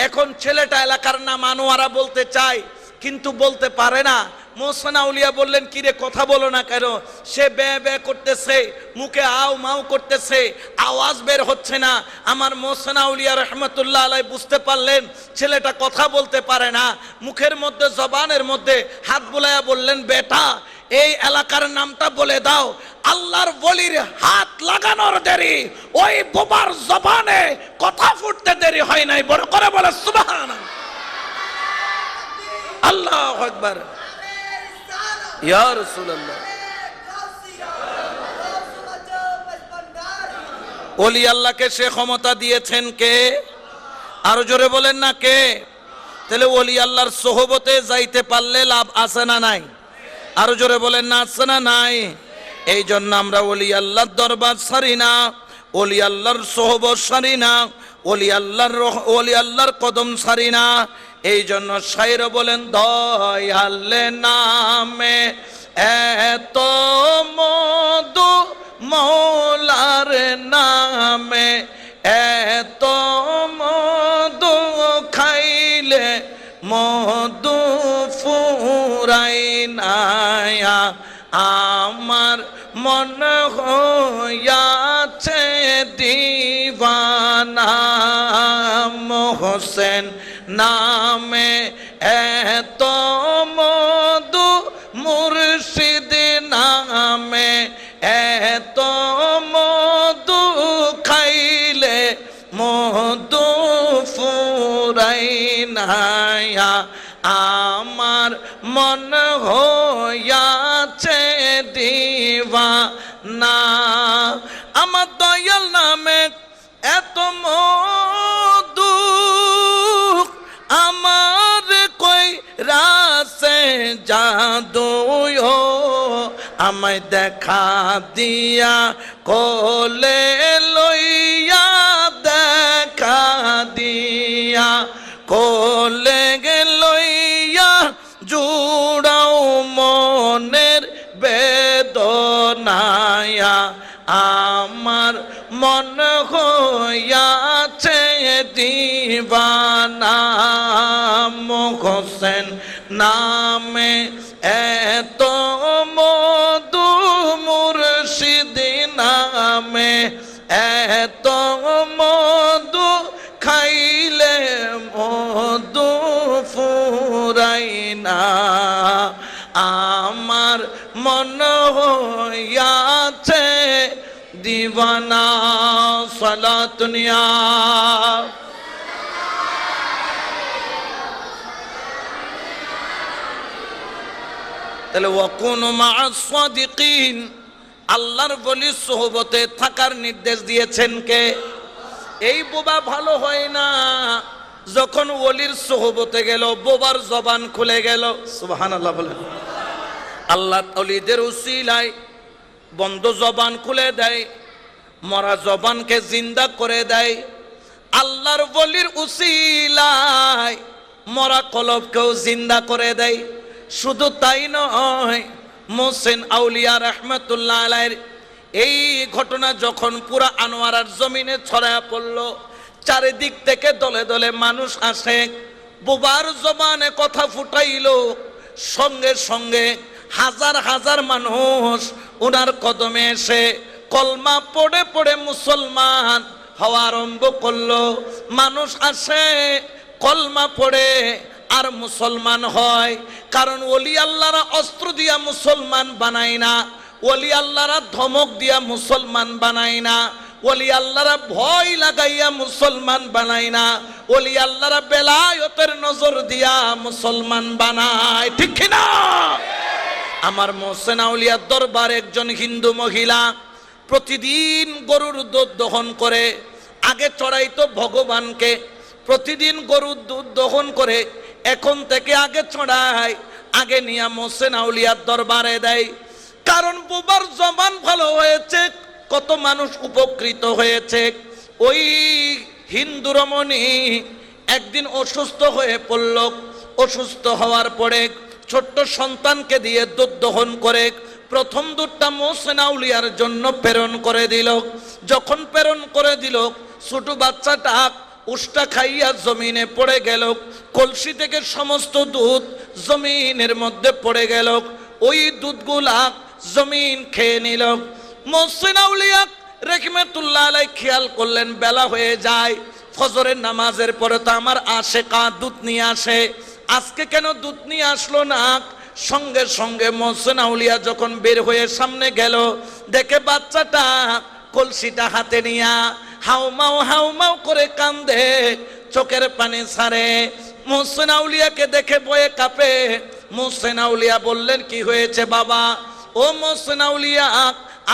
এখন ছেলেটা এলাকার নাম আনোয়ারা বলতে চায় কিন্তু বলতে পারে না। মোহসেন আউলিয়া বললেন, কিরে কথা বলো না কেন? সে বে বে করতেছে, মুখে আও মাও করতেছে, আওয়াজ বের হচ্ছে না। আমার মোহসেন আউলিয়া রহমতুল্লাহ আলাই বুঝতে পারলেন ছেলেটা কথা বলতে পারে না। মুখের মধ্যে জবানের মধ্যে হাত বুলাইয়া বললেন, বেটা এই এলাকার নামটা বলে দাও। আল্লাহর ওলির হাত লাগানোর দেরি, ওই বোবার জবানে কথা ফুটতে দেরি হয় নাই। বড় করে বলে সুবহানাল্লাহ। আল্লাহু আকবার। ইয়া রাসূলুল্লাহ। ওলি আল্লাহকে সে ক্ষমতা দিয়েছেন কে? আরো জোরে বলেন না কে? তাহলে ওলি আল্লাহর সোহবতে যাইতে পারলে লাভ আছে না নাই? আরো জোরে বলেন না আছে না নাই? এই জন্য আমরা ওলি আল্লাহর দরবার ছাড়ি না, ওলি আল্লাহর সোহবত ছাড়ি না, ওলি আল্লাহর কদম ছাড়ি না। এই জন্য শায়র বলেন, দয়ালে নামে এত মধু, মৌলার নামে এত মধু, খাইলে মধু ফুরাই না। আমার মন হইয়াছে দিওয়ানা, মোহসেন নামে এত মধু, মুর্শিদ নামে এত মধু, খাইলে মধু ফুরাই না। আমার মন হইয়াছে দিওয়ানা, আমার দয়াল নামে এত মধু, আমার কই রাসে জাদু, আমায় দেখা দিয়া কোলে লইয়া, দেখা দিয়া কোলে লইয়া জুড়াও মনের বেদনায়া, আমার মন হইয়াছে দিবানা। মোহসেন নামে এত মধু, মুর্শিদ নামে এত মধু, খাইলে মধু ফুরাই না। আমার মন হইয়াছে দিবানা। সালাতুনিয়া তাহলে ওয়াকুনু মা'আস সাদিকিন, আল্লাহর ওলির সোহবতে থাকার নির্দেশ দিয়েছেন কে? এই বোবা ভালো হয় না, যখন ওলির সোহবতে গেল বোবার জবান খুলে গেল। সুবহানাল্লাহ বলেন। আল্লাহ ওলিদের উসিলায় বন্ধ জবান খুলে দেয়, মরা জবানকে জিন্দা করে দেয়। আল্লাহর ওলির উসিলায় মরা কলবকেও জিন্দা করে দেয়। শুধু তাই নয়, মোহসেন আউলিয়া রাহমাতুল্লাহ আলাইহির এই ঘটনা যখন পুরা আনোয়ারার জমিনে ছড়ায়া পড়ল, চারিদিক থেকে দলে দলে মানুষ আসে, বোবার জবানে কথা ফুটাইল, সঙ্গে সঙ্গে হাজার হাজার মানুষ ওনার কদমে এসে কলমা পড়ে পড়ে মুসলমান হওয়া আরম্ভ করলো। মানুষ আসে, কলমা পড়ে আর মুসলমান হয়। কারণ ওলি আল্লাহরা অস্ত্র দিয়া মুসলমান বানায় না, ওলি আল্লাহরা ধমক দিয়া মুসলমান বানায় না, ওলি আল্লাহরা ভয় লাগাইয়া মুসলমান বানায় না, ওলি আল্লাহরা বেলায়েতের নজর দিয়া মুসলমান বানায়। ঠিক কিনা? আমার মোহসেন আউলিয়ার দরবার একজন হিন্দু মহিলা প্রতিদিন গরুর দুধ দহন করে, আগে চড়াইতো ভগবানকে, প্রতিদিন গরুর দুধ দহন করে, এখন থেকে আগে চড়ায়, আগে নিয়া মোহসেন আউলিয়ার দরবারে দেয়। কারণ বোবার জবান ভালো হয়েছে, কত মানুষ উপকৃত হয়েছে। ওই হিন্দু রমণী একদিন অসুস্থ হয়ে পড়ল। অসুস্থ হওয়ার পরে ছোট্ট সন্তানকে দিয়ে দুধ দহন করে প্রথম দুধটা মোহসেন আউলিয়ার জন্য প্রেরণ করে দিল। যখন প্রেরণ করে দিল, ছোট বাচ্চাটা উষ্টা খাইয়া জমিনে পড়ে গেল। কলসি থেকে সমস্ত দুধ জমিনের মধ্যে পড়ে গেল। ওই দুধগুলা জমিন খেয়ে নিল। মোহসেন আউলিয়া রাহমাতুল্লাহ আলাইহি খেয়াল করলেন বেলা হয়ে যায়, ফজরের নামাজের পরে তো আমার আশেকা দুধ নিয়ে আসে, আজকে কেন দুধ নিয়ে আসলো না? সঙ্গে সঙ্গে মোহসেন আউলিয়া যখন বের হয়ে সামনে গেল, দেখে বাচ্চাটা কলসিটা হাতে নিয়া হাউমাউ করে কান্দে, চোখের পানি ছাড়ে। মোহসেন আউলিয়াকে দেখে ভয়ে কাঁপে। মোহসেন আউলিয়া বললেন, কি হয়েছে বাবা? ও মোহসেন আউলিয়া,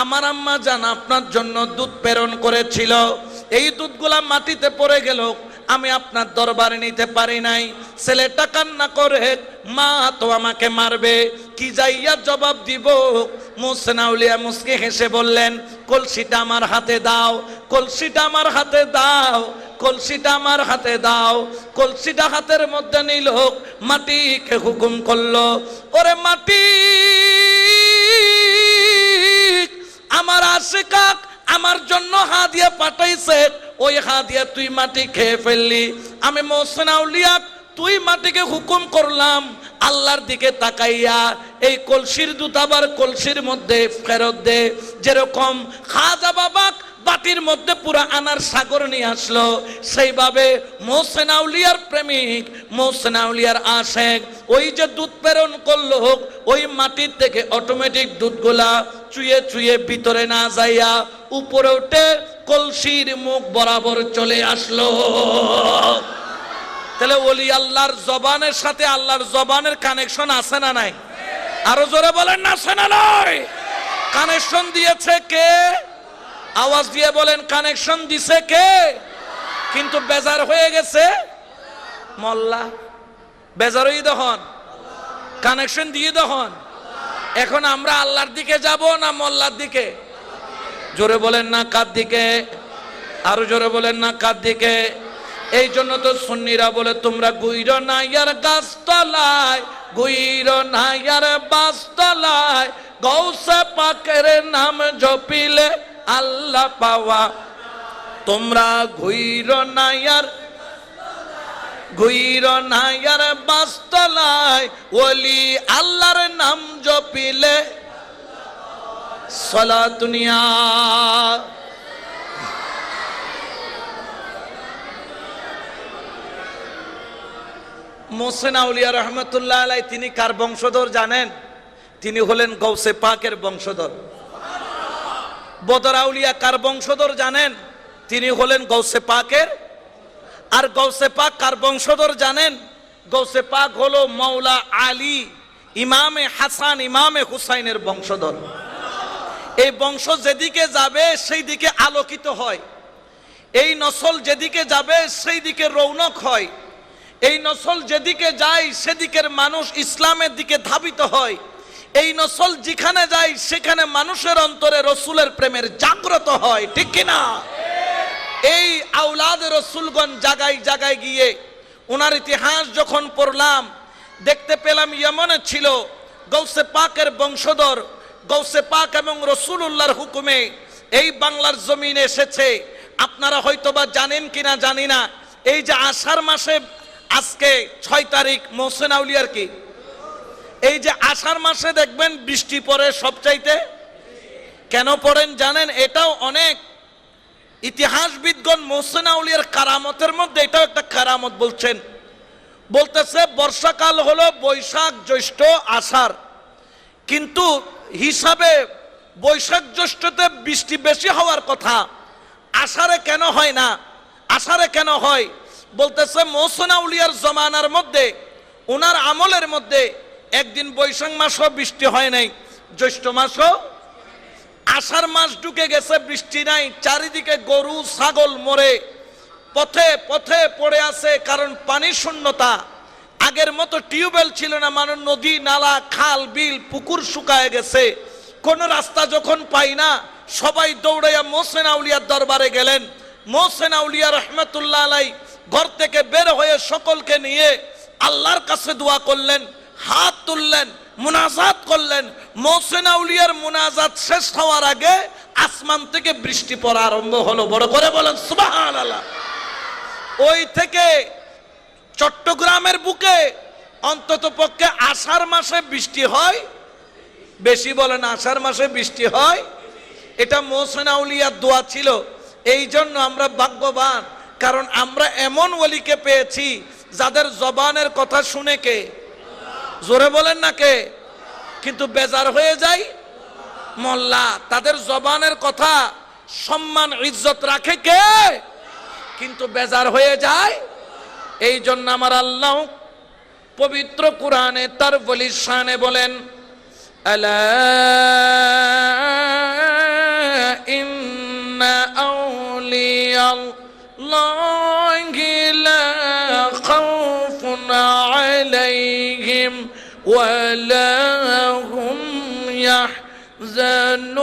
আমার আম্মা জান আপনার জন্য দুধ প্রেরণ করেছিল, এই দুধগুলা মাটিতে পড়ে গেল, আমি আপনার দরবারে নিতে পারি নাই। ছেলেটা কান্না করে, মা তো আমাকে মারবে, কি যাইয়া জবাব দিব? মোহসেন আউলিয়া মুস্কি হেসে বললেন, কলসিটা আমার হাতে দাও, কলসিটা আমার হাতে দাও, কলসিটা আমার হাতে দাও। কলসিটা হাতের মধ্যে নিল, মাটিকে হুকুম করলো, ওরে মাটি, আমার আশিকা আমার জন্য হাদিয়া পাঠাইছে, ওই হাদিয়া তুই মাটি খেয়ে ফেললি। আমি মোহসেন আউলিয়া তুই মাটিকে হুকুম করলাম আল্লাহর দিকে তাকাইয়া এই কলসির দুধ আবার কলসির মধ্যে ফেরত দে। যেরকম খাজা বাবা বাটির মধ্যে পুরা আনার সাগর নিয়ে আসলো, সেইভাবে মোহসেন আউলিয়ার প্রেমিক, মোহসেন আউলিয়ার আশেক ওই যে দুধ প্রেরণ করলো, ওই মাটির থেকে অটোমেটিক দুধগুলা চুয়ে চুয়ে ভিতরে না যাইয়া উপরে উঠে কলসির মুখ বরাবর চলে আসলো। তাহলে ওলি আল্লাহর জবানের সাথে আল্লাহর জবানের কানেকশন আছে না নাই? আরো জোরে বলেন না, আছে না নাই? কানেকশন দিয়েছে কে? আওয়াজ দিয়ে বলেন, কানেকশন দিছে কে? কিন্তু বেজার হয়ে গেছে মোল্লা। বেজারই দহন, কানেকশন দিয়ে দহন। এখন আমরা আল্লাহর দিকে যাব না মোল্লার দিকে? জোরে বলেন না কার দিকে? আরো জোরে বলেন না কার দিকে? এই জন্য তো সুন্নিরা বলে তোমরা গুইর না ইয়ার গাছতলায়, গুইর না ইয়ার বাসতলায়, গৌসে পাকের নাম জপিলে আল্লাহ পাওয়া। তোমরা গুইর না ইয়ার, গুইর না ইয়ার বাসতলায়, ওলি আল্লাহর নাম জপিলে সালাতুনিয়া। মোহসেন আউলিয়া রহমতুল্লাহ আলাই তিনি কার বংশধর জানেন? তিনি হলেন গৌসে পাকের বংশধর। বদর আউলিয়া কার বংশধর জানেন? তিনি হলেন গৌসে পাকের। আর গৌসে পাক কার বংশধর জানেন? গৌসে পাক হলো মাওলা আলী ইমামে হাসান ইমামে হুসাইনের বংশধর। এই বংশ যেদিকে যাবে সেই দিকে আলোকিত হয়, এই নসল যেদিকে যাবে সেই দিকে রৌনক হয়, এই নসল যেদিকে যায় সেদিকের মানুষ ইসলামের দিকে ধাবিত হয়, এই নসল যেখানে যায় সেখানে মানুষের অন্তরে রসুলের প্রেমের জাগ্রত হয়, ঠিক কিনা? এই আওলাদ রসুলগণ জায়গায় জায়গায় গিয়ে ওনার ইতিহাস যখন পড়লাম দেখতে পেলাম ইয়েমনে ছিল গৌসে পাকের বংশধর। গৌসে পাক এবং রসুলুল্লাহর হুকুমে এই বাংলার জমিনে এসেছে। আপনারা হয়তোবা জানেন কিনা জানি না, এই যে আষাঢ় মাসে আজকে 6 তারিখ মোহসেন আউলিয়ার কি, এই যে আষাঢ় মাসে দেখবেন বৃষ্টি পড়ে সবচাইতে। কেন পড়েন জানেন? এটাও অনেক ইতিহাসবিদগণ মোহসেন আউলিয়ার কারামতের মধ্যে এটাও একটা কারামত বলছেন। বলতেছে বর্ষাকাল হলো বৈশাখ জ্যৈষ্ঠ আষাঢ়, কিন্তু হিসাবে বৈশাখ জ্যৈষ্ঠতে বৃষ্টি বেশি হওয়ার কথা, আষাঢ়ে কেন হয় না? আষাঢ়ে কেন হয়? বলতেছে মোহসেন আউলিয়ার জমানার মধ্যে ওনার আমলের মধ্যে একদিন বৈশাখ মাসও বৃষ্টি হয় নাই, জ্যৈষ্ঠ মাসও, আষাঢ় মাস ঢুকে গেছে বৃষ্টি নাই, চারিদিকে গরু ছাগল মরে পথে পথে পড়ে আছে, কারণ পানি শূন্যতা। আগের মতো টিউবওয়েল ছিল না, মানে নদী নালা খাল বিল পুকুর শুকায় গেছে। কোন রাস্তা যখন পাই না সবাই দৌড়াইয়া মোহসেন আউলিয়ার দরবারে গেলেন। মোহসেন আউলিয়া রহমতুল্লাহ আলাই ঘর থেকে বের হয়ে সকলকে নিয়ে আল্লাহর কাছে দোয়া করলেন, হাত তুললেন, মুনাজাত করলেন। মোহসেন আউলিয়ার মুনাজাত শেষ হওয়ার আগে আসমান থেকে বৃষ্টি পড়া আরম্ভ হলো। বড় করে বলেন সুবহানাল্লাহ। ওই থেকে চট্টগ্রামের বুকে অন্তত পক্ষে আষাঢ় মাসে বৃষ্টি হয় বেশি, বলেন আষাঢ় মাসে বৃষ্টি হয়। এটা মোহসেন আউলিয়ার দোয়া ছিল। এই জন্য আমরা ভাগ্যবান, কারণ আমরা এমন ওলিকে পেয়েছি যাদের জবানের কথা শুনে কে? জোরে বলেন না কে? কিন্তু বেজার হয়ে যায় মোল্লা। তাদের জবানের কথা সম্মান ইজ্জত রাখে কে? কিন্তু বেজার হয়ে যায়। এই জন্য আমার আল্লাহ পবিত্র কোরআনে তার ওলির শানে বলেন, আলা ইন্না আউলিয়াল্লাহি লা খাউফুন আলাইহিম ওয়া লা হুম ইয়াহজানুন।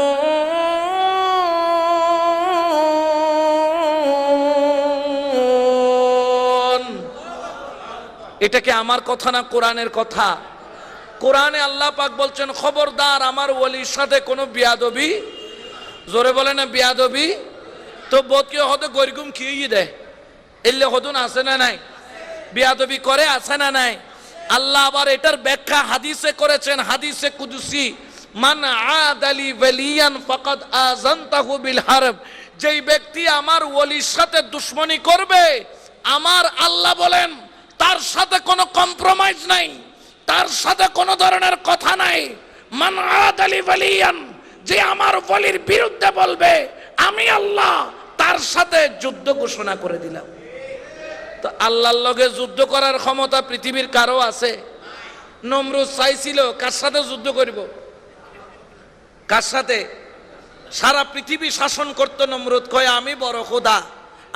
এটা কি আমার কথা না কোরআনের কথা? কোরআনে আল্লাহ পাক বলছেন খবরদার আমার ওলির সাথে কোনো বিয়াদবি, জোরে বলে না বিয়াদবি, তো বোধকে হয়তো গরিগুম খেয়ে দেয়, এলে হতুন আছে না নাই? বিয়াদবি করে আছে না নাই? আল্লাহ আবার এটার ব্যাখ্যা হাদিসে করেছেন, হাদিসে কুদসি, মান আদালি ওয়ালিয়ান ফাকাদ আযানতাহু বিল হারব। যেই ব্যক্তি আমার ওলির সাথে দুশমনি করবে, আমার আল্লাহ বলেন তার সাথে কোনো কম্প্রোমাইজ নাই, তার সাথে কোনো ধরনের কথা নাই। মান আদালি ওয়ালিয়ান, যে আমার ওলির বিরুদ্ধে বলবে, আমি আল্লাহ তার সাথে যুদ্ধ ঘোষণা করে দিলাম। তো আল্লাহর লগে যুদ্ধ করার ক্ষমতা পৃথিবীর কারো আছে? নমরুদ চাইছিল কার সাথে যুদ্ধ করব? কার সাথে? সারা পৃথিবী শাসন করতো নমরুদ, কয় আমি বড় খোদা,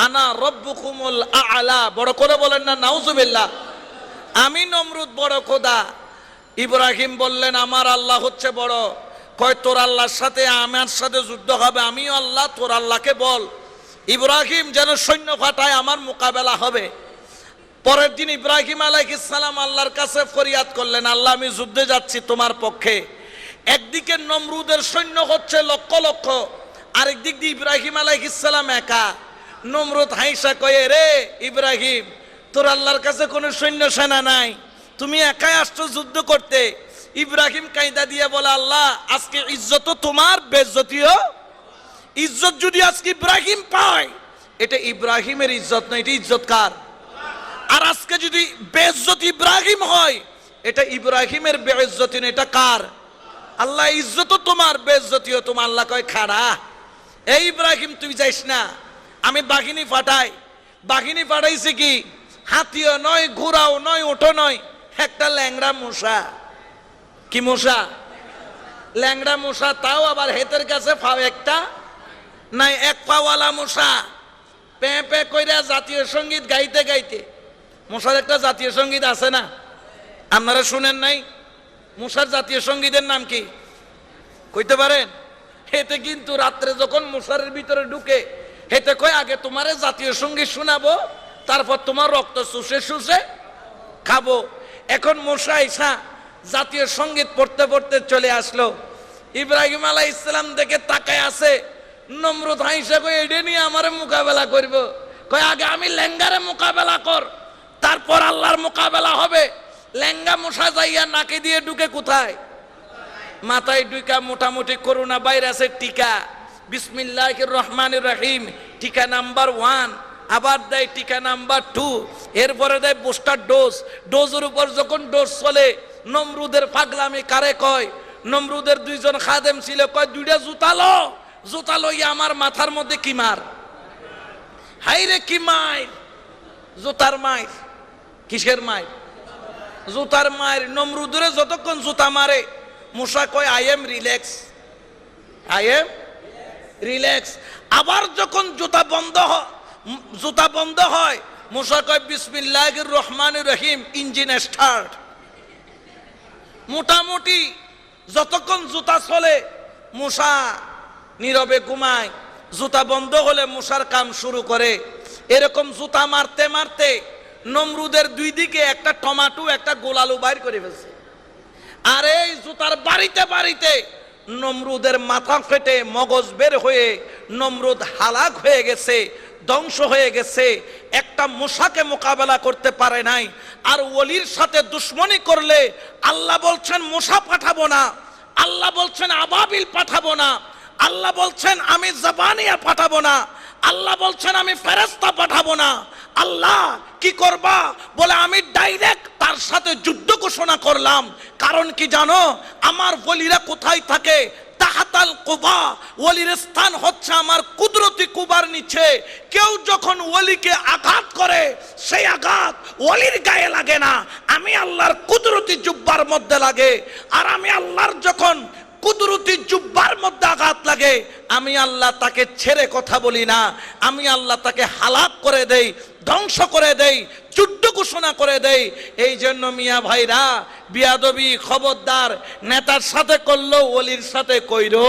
আনা রব্বুকুমুল আ'লা। বড় করে বলেন না নাউজুবিল্লাহ। আমি নমরুদ বড় খোদা। ইব্রাহিম বললেন আমার আল্লাহ হচ্ছে বড়। কয় তোর আল্লাহর সাথে আমার সাথে যুদ্ধ হবে, আমিও আল্লাহ, তোর আল্লাহকে বল ইব্রাহিম যেন সৈন্য পাঠায়, আমার মোকাবেলা হবে। পরের দিন ইব্রাহিম আলাইহিস সালাম আল্লাহর কাছে ফরিয়াদ করলেন, আল্লাহ আমি যুদ্ধে যাচ্ছি তোমার পক্ষে। একদিকে নমরুদের সৈন্য হচ্ছে লক্ষ লক্ষ, আরেক দিক দিয়ে ইব্রাহিম আলাইহিস সালাম একা। নমরুদ হাইসা কয়ে, রে ইব্রাহিম তোর আল্লাহর কাছে কোনো সৈন্য সেনা নাই, তুমি একাই আসছো যুদ্ধ করতে। ইব্রাহিম কায়দা দিয়ে বলে, আল্লাহ আজকে ইজ্জত তোমার, বেইজ্জতিও। ইজ্জত যদি আজকে ইব্রাহিম পায়, এটা ইব্রাহিমের ইজ্জত নয়, এটা ইজ্জত কার? আর আজকে যদি বেইজ্জত ইব্রাহিম হয়, এটা ইব্রাহিমের বেইজ্জতি না, এটা কার? আল্লাহ ইজ্জত তোমার, বেইজ্জতিও তোমার। আল্লাহ কয় খাড়া, এই ইব্রাহিম তুই যাইস না, আমি বাহিনী পাঠাই। বাহিনী পাঠাইছে কি? হাতিও নয়, ঘোড়াও নয়, ওঠো নয়, একটা ল্যাংড়া মশা। কি মশা? ল্যাংড়া মশা, তাও আবার হেতের কাছে ফাও একটা নাই, এক পাওয়ালা মশা। পে পে কইরা জাতীয় সঙ্গীত গাইতে গাইতে, মশার একটা জাতীয় সঙ্গীত আছে না, আপনারা শুনেন নাই? মশার জাতীয় সঙ্গীতের নাম কি কইতে পারেন? হেতে কিন্তু রাত্রে যখন মশারের ভিতরে ঢুকে, হেতে কয় আগে তোমারে জাতীয় সঙ্গীত শোনাবো, তারপর তোমার রক্ত শুষে শুষে খাবো। এখন মশা ইসা জাতীয় সঙ্গীত পড়তে পড়তে চলে আসলো। ইব্রাহিম আলাইহিস সালাম দেখে তাকায় আছে। নমরুদ হাইসা কয়, এটা নিয়ে আমার মোকাবেলা করব? কয় আগে আমি ল্যাঙ্গারে মোকাবেলা কর, তারপর আল্লাহর মোকাবেলা হবে। ল্যাঙ্গা মশা যাইয়া নাকে দিয়ে ঢুকে কোথায়? মাথায় ঢুকা মোটামুটি করোনা ভাইরাসের টিকা, বিসমিল্লাহির রহমানির রহিম, টিকা নাম্বার 1, আবার দেয় টিকা নাম্বার 2, এরপরে দেয় বুস্টার ডোজ। ডোজের উপর যখন ডোজ চলে, নমরুদের পাগলামি কারে কয়? নমরুদের দুইজন খাদেম ছিল, কয় দুইটা জুতালো, জুতালো আমার মাথার মধ্যে কি মার, হাইরে কি মাইর, জুতার মাইর। কিসের মাইর? জুতার মাইর। নমরুদরে যতক্ষণ জুতা মারে, মুসা কয় I am relax, I am relax. আবার যখন জুতা বন্ধ হয়, মুসা কয় বিসমিল্লাহির রহমানির রহিম, ইঞ্জিন স্টার্ট। মোটামুটি যতক্ষণ জুতা চলে, মুসা নীরবে ঘুমায়। জুতা বন্ধ হলে মুসার কাম শুরু করে। এরকম জুতা মারতে মারতে নমরুদের দুই দিকে একটা টমাটো, একটা গোলালু বাইর করে ফেলছে। আর এই জুতার বাড়িতে বাড়িতে নমরুদের মাথা ফেটে মগজ বের হয়ে নমরুদ হালাক হয়ে গেছে, ধ্বংস হয়ে গেছে। একটা মশাকে মোকাবেলা করতে পারে নাই। আর ওলির সাথে দুশ্মনী করলে আল্লাহ বলছেন মশা পাঠাবো না, আল্লাহ বলছেন আবাবিল পাঠাবো না, আল্লাহ বলছেন আমি জাবানিয়া পাঠাবো না, আল্লাহ বলছেন আমি ফেরেশতা পাঠাবো না। আল্লাহ কি করবা? বলে আমি ডাইরেক্ট তার সাথে যুদ্ধ ঘোষণা করলাম। কারণ কি জানো? আমার ওলিরা কোথায় থাকে? তাহাতাল কুবা। ওলির স্থান হচ্ছে আমার কুদরতি কুবার নিচে। কেউ যখন ওলিকে আঘাত করে, সেই আঘাত ওলির গায়ে লাগে না, আমি আল্লাহর কুদরতি জুব্বার মধ্যে লাগে। আর আমি আল্লাহর যখন কুদরতি জুব্বার মধ্যে আঘাত লাগে, আমি আল্লাহ তাকে ছেড়ে কথা বলি না, আমি আল্লাহ তাকে হালাক করে দেই, ধ্বংস করে দেই, যুদ্ধ ঘোষণা করে দেই। এই জন্য মিয়া ভাইরা, বিয়াদবি খবরদার, নেতার সাথে করলো ওলির সাথে কইরো।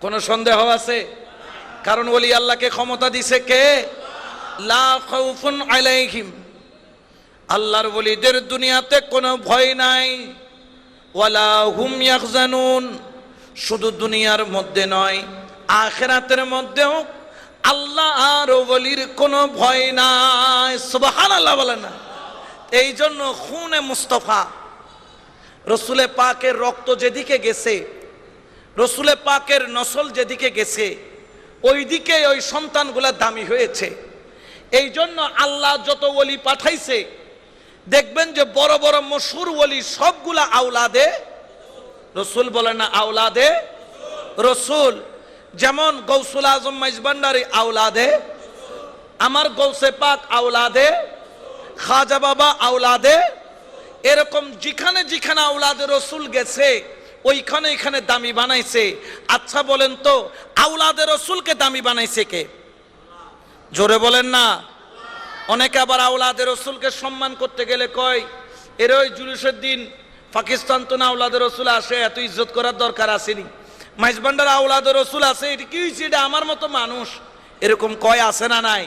কোন সন্দেহ আছে? কারণ ওলি আল্লাহকে ক্ষমতা দিছে কে? লা খাউফুন আলাইহিম, আল্লাহর ওলিদের দুনিয়াতে কোনো ভয় নাই। ওয়ালা হুম ইয়াহজানুন, শুধু দুনিয়ার মধ্যে নয়, আখিরাতের মধ্যেও আল্লাহ আর ওলির কোনো ভয় নাই। সুবহানাল্লাহ বলেন না? এই জন্য খুনে মুস্তাফা, রসুলে পাকের রক্ত যেদিকে গেছে, রসুলে পাকের নসল যেদিকে গেছে, ওই দিকে ওই সন্তানগুলা দামি হয়েছে। এই জন্য আল্লাহ যত ওলি পাঠাইছে, দেখবেন যে বড় বড় মশহুর ওলি সবগুলা আওলাদে রসুল। বলে না আওলাদে রসুল? যেমন গৌসুল আজম মাইজভান্ডারী আওলাদে, আমার গৌসে পাক আওলাদে, খাজা বাবা আওলাদে। এরকম যেখানে যেখানে আওলাদে রসুল গেছে, ওইখানে এখানে দামি বানাইছে। আচ্ছা বলেন তো, আওলাদে রসুলকে দামি বানাইছে কে? জোরে বলেন না। অনেকে আবার আওলাদে রসুলকে সম্মান করতে গেলে কয় এর ওই জুলুসের দিন পাকিস্তান তো না আওলাদের রসুল আসে, এত ইজ্জত করার দরকার আসেনি। মাইজবান্ডার আওলাদের রসুল আছে, এটা কি হয়েছে, এটা আমার মতো মানুষ, এরকম কয় আছে না নাই?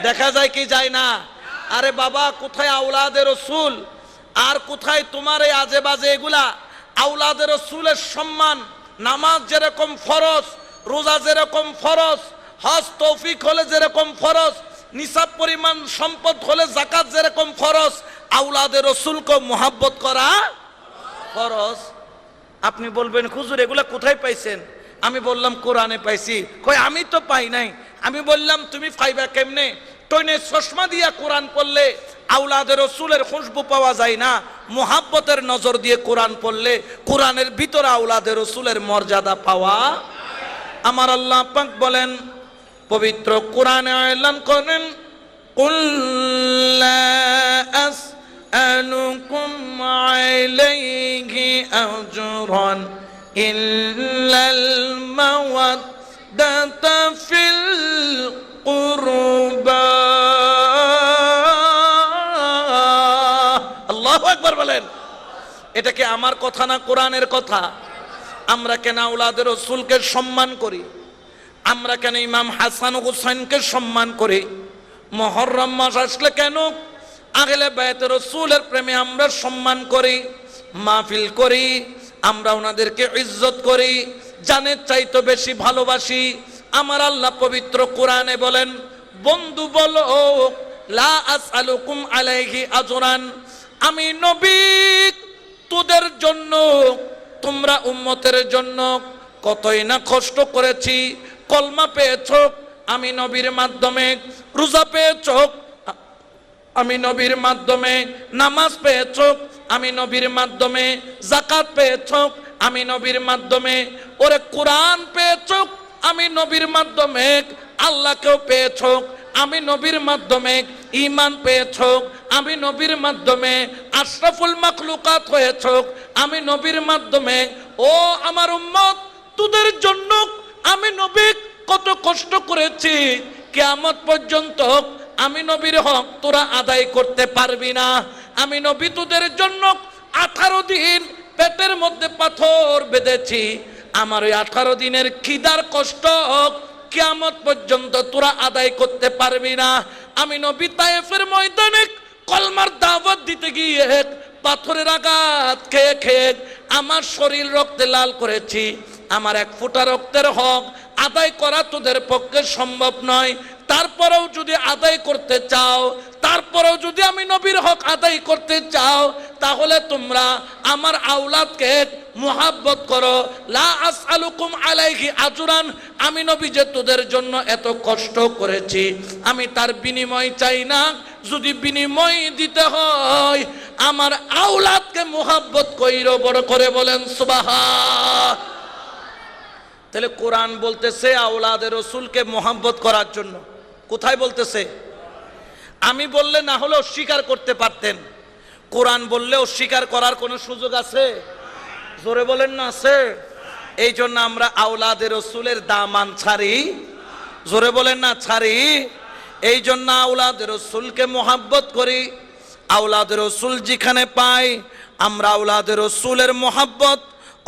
দেখা যায় কি যায় না? আরে বাবা, কোথায় আওলাদের রসুল আর কোথায় তোমার এই আজে বাজে এগুলা? আওলাদের রসুলের সম্মান, নামাজ যেরকম ফরজ, রোজা যেরকম ফরজ, হজ তৌফিক হলে যেরকম ফরজ, নিসাব পরিমাণ সম্পদ হলে যাকাত যেরকম ফরজ, আওলাদের রসুলকে মোহাব্বত করা ফরজ। আপনি বলবেন হুজুর এগুলা কোথায় পাইছেন? আমি বললাম কোরআনে পাইছি। কই আমি তো পাই নাই। আমি বললাম তুমি পাইবা কেমনে? টইনে চশমা দিয়া কোরআন পড়লে আওলাদের রসুলের খুশবু পাওয়া যায় না, মোহাব্বতের নজর দিয়ে কোরআন পড়লে কোরআনের ভিতরে আওলাদের রসুলের মর্যাদা পাওয়া। আমার আল্লাহ পাক বলেন, পবিত্র কোরআনে এলান করেন, কুল লা আসআলুকুম আলাইহি আজরান ইল্লাল মাওয়াদ্দাতা ফিল কুরবা। আল্লাহু আকবার বলেন। এটা কি আমার কথা না কোরআনের কথা? আমরা কেন আওলাদের রসুলকে সম্মান করি? আমরা কেন ইমাম হাসান ও হুসাইনকে সম্মান করি? মুহররম মাস আসলে কেন আহলে বাইতে রসুলের প্রেমে আমরা সম্মান করি, মাহফিল করি, আমরা ওনাদেরকে ইজ্জত করি, জানের চাইতে বেশি ভালোবাসি। আমার আল্লাহ পবিত্র কোরআনে বলেন, বন্ধু বলো লা আসআলুকুম আলাইহি আজরান, আমি নবী তোদের জন্য, তোমরা উম্মতের জন্য কতই না কষ্ট করেছি। কলমা পেয়েছ আমি নবীর মাধ্যমে, রোজা পেয়েছ আমি নবীর মাধ্যমে, নামাজ পেয়েছ আমি নবীর মাধ্যমে, যাকাত পেয়েছ আমি নবীর মাধ্যমে, ওরে কোরআন পেয়েছ আমি নবীর মাধ্যমে, আল্লাহকেও পেয়েছ আমি নবীর মাধ্যমে, ঈমান পেয়েছ আমি নবীর মাধ্যমে, আশরাফুল মাখলুকাত হয়েছ আমি নবীর মাধ্যমে। ও আমার উম্মত, তোদের জন্য আমি নবী কত কষ্ট করেছি, কিয়ামত পর্যন্ত আমি নবীর হক তোরা আদায় করতে পারবি না। আমি নবী তোদের জন্য 18 দিন পেটের মধ্যে পাথর বেঁধেছি, আমার ওই 18 দিনের খিদার কষ্ট কিয়ামত পর্যন্ত তোরা আদায় করতে পারবি না। আমি নবী তায়েফের ময়দানে কলমার দাওয়াত দিতে গিয়ে পাথরের আঘাত খেয়ে খেয়ে আমার শরীর রক্তে লাল করেছি। আমার এক ফোঁটা রক্তের হক আদায় করা তোদের পক্ষে সম্ভব নয়। তারপরেও যদি আদায় করতে চাও, তারপরেও যদি আমি নবীর হক আদায় করতে চাও, তাহলে তোমরা আমার আওলাদকে মুহাব্বত করো। লা আসআলুকুম আলাইহি আজরান, আমি নবী যে তোদের জন্য এত কষ্ট করেছি, আমি তার বিনিময় চাই না। যদি বিনিময় দিতে হয় আমার আওলাদকে মুহাব্বত কইরো। বড় করে বলেন সুবহান। তাহলে কোরআন বলতেছে আওলাদের রসুলকে মোহাব্বত করার জন্য। কোথায় বলতেছে? আমি বললে না হলে অস্বীকার করতে পারতেন, কোরআন বললে অস্বীকার করার কোনো সুযোগ আছে? জোরে বলেন না আছে? এই জন্য আমরা আওলাদের রসুলের দামান ছাড়ি। জোরে বলেন না ছাড়ি? এই জন্য আওলাদের রসুলকে মোহাব্বত করি। আওলাদের রসুল যেখানে পাই আমরা আওলাদের রসুলের মোহাব্বত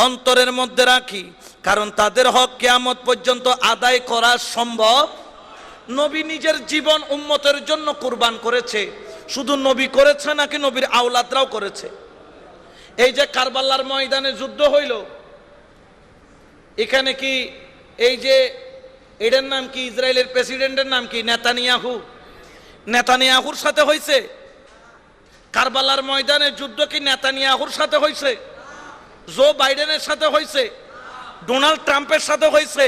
অন্তরের মধ্যে রাখি, কারণ তাদের হক কিয়ামত পর্যন্ত আদায় করা সম্ভব। নবী নিজের জীবন উম্মতের জন্য কুরবান করেছে। শুধু নবী করেছে নাকি নবীর আওলাদরাও করেছে? এই যে কারবালার ময়দানে যুদ্ধ হইল, এখানে কি এই যে এটার নাম কি, ইসরায়েলের প্রেসিডেন্টের নাম কি, নেতানিয়াহু, নেতানিয়াহুর সাথে হয়েছে? কারবালার ময়দানে যুদ্ধ কি নেতানিয়াহুর সাথে হয়েছে? জো বাইডেনের সাথে হয়েছে? ডোনাল্ড ট্রাম্পের সাথে হয়েছে?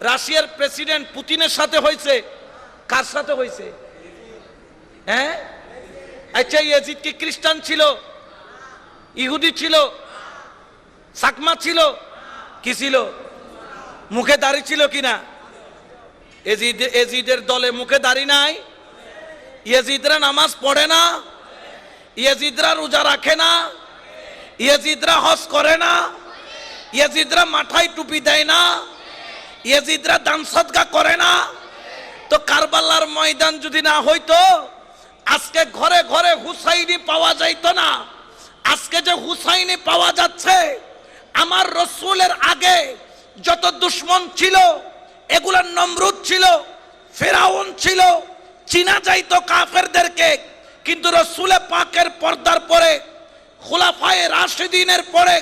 রাশিয়ার প্রেসিডেন্ট পুতিনের সাথে হয়েছে? কার সাথে হয়েছে? হ্যাঁ, আচ্ছা ইয়াজিদ কি খ্রিস্টান ছিল, ইহুদি ছিল, সাকমা ছিল, কি ছিল? মুখে দাড়ি ছিল কিনা? এজিদের দলে মুখে দাড়ি নাই। ইয়াজিদরা নামাজ পড়ে না, ইয়াজিদরা রোজা রাখে না, ইয়াজিদরা হজ করে না, ইয়াজিদরা মাথায় টুপি দেয় না, ইয়াজিদরা দান সদকা করে না। তো কারবালার ময়দান যদি না হইতো, আজকে ঘরে ঘরে হুসাইনি পাওয়া যাইতো না, আজকে যে হুসাইনি পাওয়া যাচ্ছে, আমার রসুলের আগে যত দুশ্মন ছিল, এগুলা নমরুদ ছিল, ফেরাউন ছিল, চিনা যাইতো কাফেরদেরকে, কিন্তু রসুলে পাকের পর্দার পরে, খুলাফায়ে রাশিদিনের পরে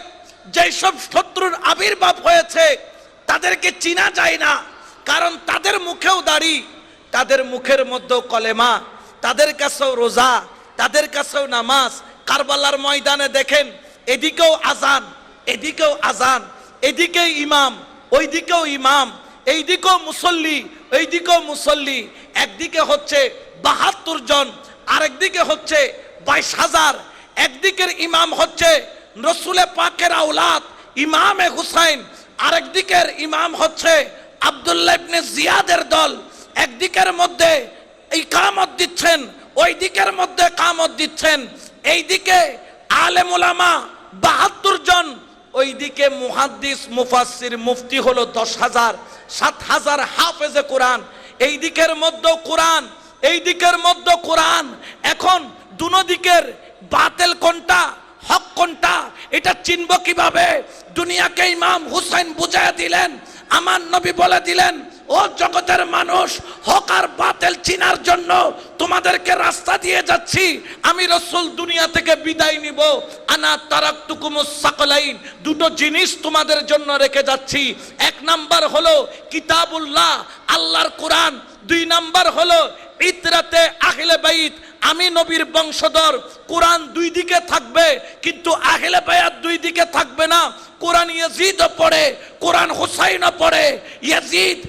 যেসব শত্রুর আবির্ভাব হয়েছে তাদেরকে চিনা যায় না, কারণ তাদের মুখেও দাড়ি, তাদের মুখের মধ্যেও কলেমা, তাদের কাছেও রোজা, তাদের কাছেও নামাজ। কারবালার ময়দানে দেখেন, এদিকেও আজান, এদিকেও আজান, এদিকেও ইমাম, ওইদিকেও ইমাম, এইদিকেও মুসল্লি, ওইদিকেও মুসল্লি। একদিকে হচ্ছে ৭২ জন, আরেকদিকে হচ্ছে ২২,০০০। একদিকের ইমাম হচ্ছে রসুলে পাকের আওলাদ ইমামে হুসাইন, আরেকদিকের ইমাম হচ্ছে আব্দুল্লাহ ইবনে জিয়াদের দল। একদিকের মধ্যে ইকামত দিচ্ছেন, ওই দিকের মধ্যে কামত দিচ্ছেন। এইদিকে আলেম ওলামা ৭২ জন, ওইদিকে মুহাদ্দিস মুফাসসির মুফতি হলো ১০,০০০, ৭,০০০ হাফেজে কোরআন। এই দিকের মধ্যে কোরআন, এই দিকের মধ্যে কোরআন। এখন দুনো দিকের বাতিল কোনটা, হক কোনটা, এটা চিনব কিভাবে? দুনিয়াকে ইমাম হুসাইন বুঝাইয়া দিলেন, আমার নবী বলে দিলেন, ও জগতের মানুষ, হক আর বাতিল চিনার জন্য তোমাদেরকে রাস্তা দিয়ে যাচ্ছি। আমি রাসূল দুনিয়া থেকে বিদায় নিব, আনা তারাকতুকুমুস সাকলাইন, দুটো জিনিস তোমাদের জন্য রেখে যাচ্ছি। এক নাম্বার হলো কিতাবুল্লাহ, আল্লাহর কোরআন। দুই নাম্বার হলো ইতরাতে আহলে বাইত, আমি নবীর বংশধর। কোরআন দুই দিকে থাকবে, কিন্তু আহলে বায়াত দুই দিকে থাকবে না। কোরআন ইয়াজিদও পড়ে, কোরআন হুসাইনও পড়ে। ইয়াজিদ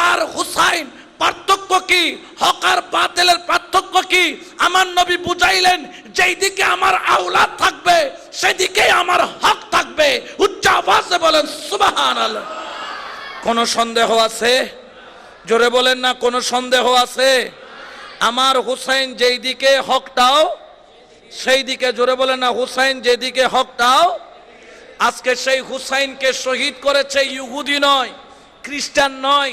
আর হুসাইন পার্থক্য কি? হক আর বাতিলের পার্থক্য কি? আমার নবী বুঝাইলেন, যেই দিকে আমার আওলাদ থাকবে সেদিকে আমার হক থাকবে। উচ্চ আওয়াজে বলেন সুবহানাল্লাহ। কোনো সন্দেহ আছে? জোরে বলেন না, কোনো সন্দেহ আছে? আমার হুসাইন যেই দিকে হকটাও সেই দিকে। জোরে বলেন না, হুসাইন যেদিকে হকটাও। আজকে সেই হুসাইনকে শহীদ করেছে ইহুদি নয়, খ্রিস্টান নয়,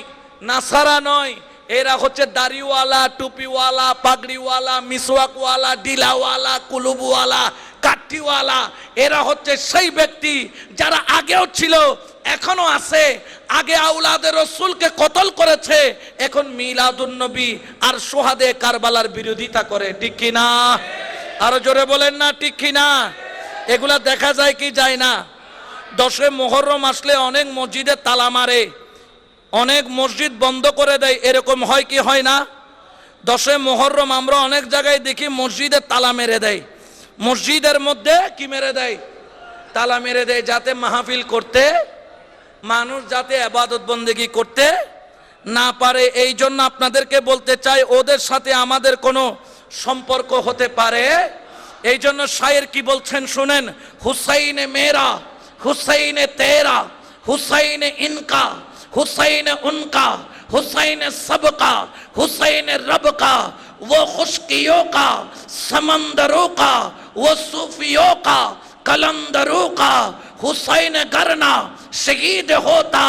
নাসারা নয়, এরা হচ্ছে দাড়িওয়ালা, টুপিওয়ালা, পাগড়িওয়ালা, মিসওয়াকওয়ালা, ডিলাওয়ালা, কুলুবওয়ালা, কাঠিওয়ালা। এরা হচ্ছে সেই ব্যক্তি যারা আগেও ছিল, এখনো আছে। আগে আওলাদের রসুলকে কতল করেছে, এখন মিলাদুন নবী আর সোহাদে কারবালার বিরোধিতা করে। ঠিক কিনা? আরো জোরে বলেন না, ঠিক কিনা? এগুলা দেখা যায় কি যায় না? 10 মুহররম আসলে অনেক মসজিদে তালা মারে, অনেক মসজিদ বন্ধ করে দেয়। এরকম হয় কি হয় না? 10 মুহররম আমরা অনেক জায়গায় দেখি মসজিদে তালা মেরে দেয়। মসজিদের মধ্যে কি মেরে দেয়? তালা মেরে দেয়, যাতে মাহফিল করতে, মানুষ যাতে ইবাদত বন্দেগী করতে না পারে। এই জন্য আপনাদেরকে বলতে চাই, ওদের সাথে আমাদের কোনো সম্পর্ক হতে পারে। এই জন্য শায়ের কি বলছেন শুনেন, হুসাইনে মেরা, হুসাইনে তেরা, হুসাইনে ইনকা, হুসাইনে উনকা, হুসাইনে सबका, हुसैन रब का, वो खुशकियों का, समंदरों का, वो सूफियों का, कलंदरों का। हुसैन करना शहीद होता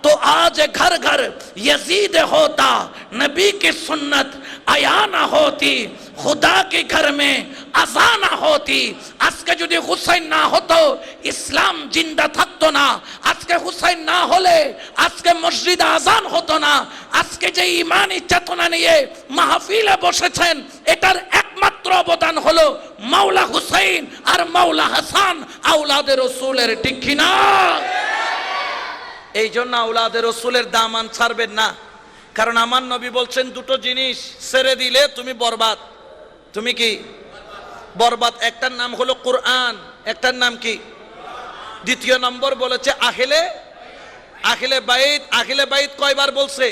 तो आज घर घर यजीद होता। नबी की सुन्नत आया ना होती, खुदा के घर में আযা না হতি। আজকে যদি হুসাইন না হতো, ইসলাম জিন্দা থাকতো না। আজকে হুসাইন না হলে আজকে মসজিদে আজান হতো না। আজকে যে ইমানি চেতনা নিয়ে মাহফিলে বসেছেন, এটার একমাত্র অবদান হলো মাওলা হুসাইন আর মাওলা হাসান, আওলাদে রসুলের। ঠিক কিনা? এই জন্য আওলাদে রসুলের দামান ছাড়বেন না, কারণ আমার নবী বলছেন, দুটো জিনিস ছেড়ে দিলে তুমি বরবাদ। তুমি কি বরবাদ? একটার নাম হলো কোরআন, একটার নাম কি? দ্বিতীয় নম্বর বলেছে আহলে বাইত। আহলে বাইত কয়বার বলছে?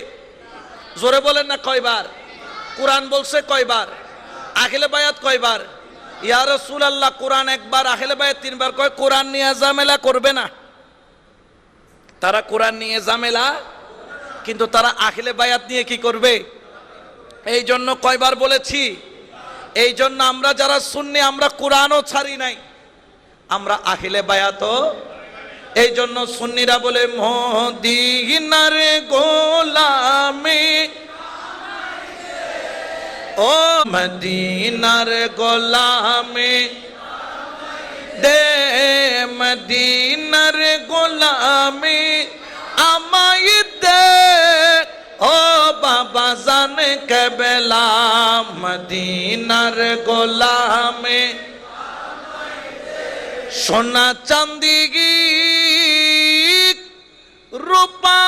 জোরে বলেন না, কয়বার? কোরআন বলছে কয়বার? আহলে বায়াত কয়বার? ইয়া রাসূলুল্লাহ, কোরআন একবার, আহলে বায়াত 3 বার। কয় কোরআন নিয়ে ঝামেলা করবে না। তারা কোরআন নিয়ে ঝামেলা, কিন্তু তারা আহলে বায়াত নিয়ে কি করবে? এই জন্য কয়বার বলেছি? এই জন্য আমরা যারা সুন্নি, আমরা কোরআনও ছাড়ি নাই, আমরা আহলে বায়াতও। এই জন্য সুন্নিরা বলে, মদিনার গোলামি, ও ও মদিনার গোলামে দে মদিনার গোলামে আমায় দে ও বাবা জান কেবলা মদিনার গোলামে সোনা চাঁদি রূপা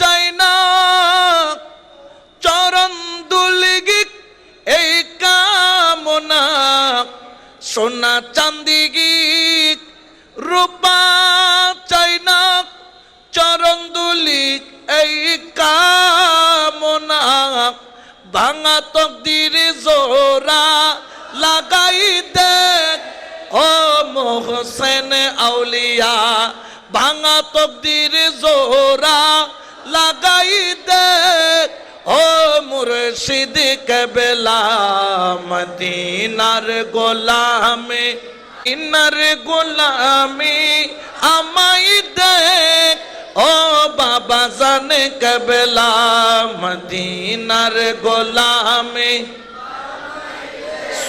চাই না চরণ দুলগি এই কামনা সোনা চাঁদি রূপা চাই না চরণ দুলিক এই কামনা ভাঙা তকদির জোরা লাগাই দেখ ও মোহসেন আউলিয়া ভাঙা তকদির জোরা লাগাই দেখ ও মুর্শিদ কেবলা মদিনার গোলামে ইনার গোলামে আমায় দেখ ও বাবা জানে কেবলা মদিনার গোলামে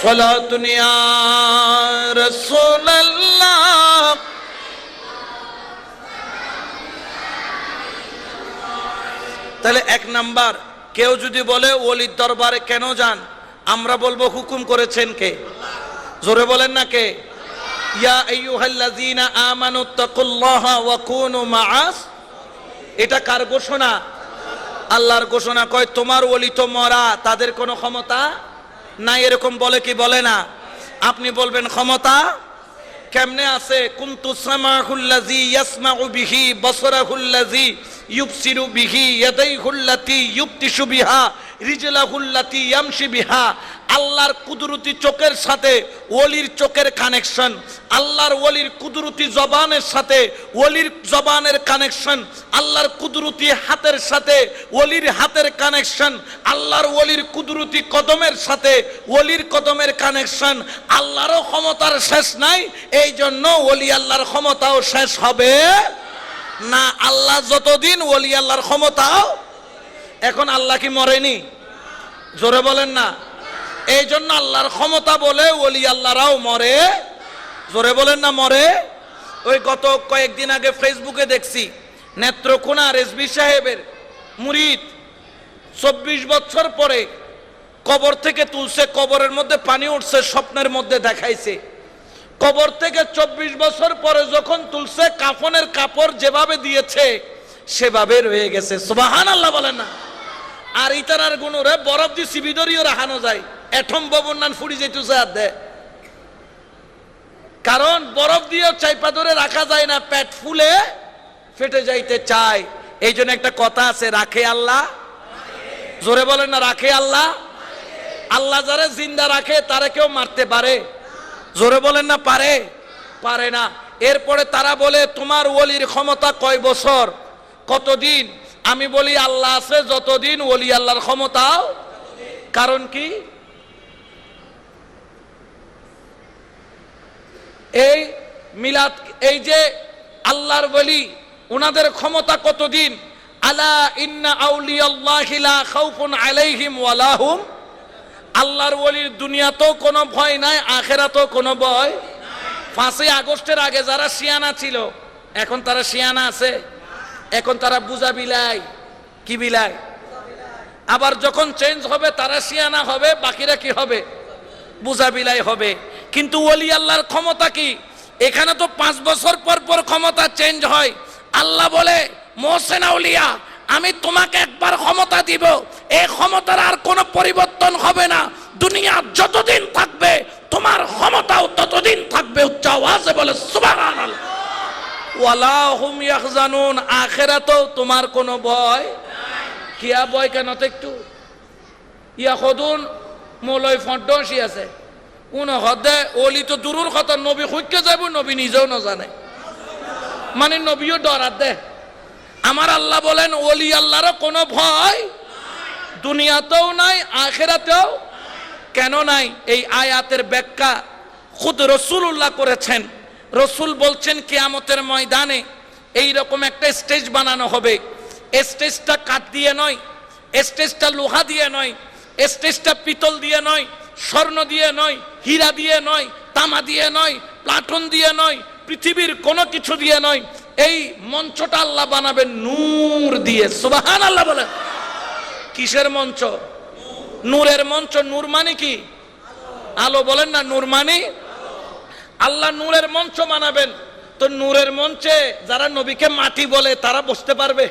সালাতুন ইয়া রাসূলুল্লাহ। তাহলে এক নাম্বার, কেউ যদি বলে ওলির দরবারে কেন যান, আমরা বলবো হুকুম করেছেন কে? জোরে বলেন না কে? ইয়া আইয়ুহাল্লাযীনা আমানুত্তাকুল্লাহা ওয়া কুনু মাআস, এটা কার ঘোষণা? আল্লাহর ঘোষণা। কয় তোমার ওলি তো মরা, তাদের কোনো ক্ষমতা নাই, এরকম বলে কি বলে না? আপনি বলবেন ক্ষমতা কেমনে আছে? কুনতু সামাহুল্লাযী ইয়াসমাউ বিহি বসরাহুল্লাযী ইউবসিরু বিহি ইয়াদাইহুল্লাতী ইউবতিশু বিহা রিজলাহুল্লাতী ইয়ামশি বিহা। আল্লাহর কুদরতি চোখের সাথে ওলির চোখের কানেকশন, আল্লাহর ওলির কুদরতি জবানের সাথে ওলির জবানের কানেকশন, আল্লাহর কুদরতি হাতের সাথে ওলির হাতের কানেকশন, আল্লাহর ওলির কুদরতি কদমের সাথে ওলির কদমের কানেকশন। আল্লাহরও ক্ষমতার শেষ নাই, এই জন্য ওলি আল্লাহর ক্ষমতাও শেষ হবে না। আল্লাহ যতদিন ওলি আল্লাহর ক্ষমতাও। এখন আল্লাহ কি মরেনি? জোরে বলেন না। এই জন্য আল্লাহর ক্ষমতা বলে ওলি আল্লাহরাও মরে। জোরে বলেন না মরে। ওই গত কয়েকদিন আগে ফেসবুকে দেখছি নেত্রকোনা রেজবি সাহেবের মুরিদ 24 বছর পরে কবর থেকে তুলছে, কবরের মধ্যে পানি উঠছে, স্বপ্নের মধ্যে দেখাইছে। কবর থেকে 24 বছর পরে যখন তুলছে, কাফনের কাপড় যেভাবে দিয়েছে সেভাবে রয়ে গেছে। সুবহানাল্লাহ বলেন না। আর ইতারার গুণরে বরফ দিয়ে সিবিদরিও রাখানো যায়, এটম ববন নান ফুড়ি যেতেছে আর দে, কারণ বরফ দিয়েও চাইপা ধরে রাখা যায় না, পেট ফুলে ফেটে যাইতে চায়। এই জন্য একটা কথা আছে, রাখে আল্লাহ। জোরে বলেন না, রাখে আল্লাহ। আল্লাহ যারা জিন্দা রাখে তারা কেউ মারতে পারে? জোরে বলেন না, পারে? পারে না। এরপরে তারা বলে তোমার ওলির ক্ষমতা কয় বছর, কতদিন? আমি বলি আল্লাহ আছে যতদিন, ওলি আল্লাহর ক্ষমতাও। কারণ কি? এই মিলাদ, এই যে আল্লাহর ওলি, ওনাদের ক্ষমতা কতদিন? আলা ইন্না আউলিয়াল্লাহি লা খাউফুন আলাইহিম ওয়া লা হুম। আল্লাহর ওলির দুনিয়াতেও কোনো ভয় নাই, আখেরাতেও কোনো ভয়। 5ই আগস্টের আগে যারা শিয়ানা ছিল, এখন তারা শিয়ানা আছে? এখন তারা বুঝা বিলাই। কি বিলাই? আবার যখন চেঞ্জ হবে তারা শিয়ানা হবে, বাকিরা কি হবে? বুঝা বিলাই হবে। কিন্তু ওলি আল্লাহর ক্ষমতা কি? এখানে তো 5 বছর পর পর ক্ষমতা চেঞ্জ হয়। আল্লাহ বলে মোহসেন আউলিয়া, আমি তোমাকে একবার ক্ষমতা দিব, এই ক্ষমতার আর কোনো পরিবর্তন হবে না, দুনিয়া যতদিন থাকবে তোমার ক্ষমতাও ততদিন থাকবে। উচ্চ আওয়াজে বলে সুবহানাল্লাহ। ওয়ালা হুম ইয়াহজানুন, আখিরাতেও তোমার কোনো ভয় নাই। কিয়া ভয় কেন? তো একটু ইয়া খদুন মলয় ফন্টসি আছে, কোন হদে ওলি তো দূরের কথা, নবী খুঁজকে যাব, নবী নিজেও না জানে, মানে নবীও ডরাত দে। আমার আল্লাহ বলেন ওলি আল্লাহরও কোনো ভয় দুনিয়াতেও নাই, আখিরাতেও। কেন নাই? এই আয়াতের ব্যাখ্যা খুদ রাসূলুল্লাহ করেছেন। রসুল বলছেন কিয়ামতের ময়দানে এই রকম একটা স্টেজ বানানো হবে। স্টেজটা কাঠ দিয়ে নয়, স্টেজটা লোহা দিয়ে নয়, স্টেজটা পিতল দিয়ে নয়, স্বর্ণ দিয়ে নয়, হীরা দিয়ে নয়, তামা দিয়ে নয়, প্লাটন দিয়ে নয়, পৃথিবীর কোনো কিছু দিয়ে নয়। এই মঞ্চটা আল্লাহ বানাবেন নূর দিয়ে। সুবহানাল্লাহ বলেন। কিসের মঞ্চ? নূরের মঞ্চ। নূর মানে কি? আলো। বলেন না নূর মানে আল্লাহ নূরের মঞ্চ বানাবেন। তো নূরের মঞ্চে যারা নবীকে মাটি বলে তারা বসতে পারবে?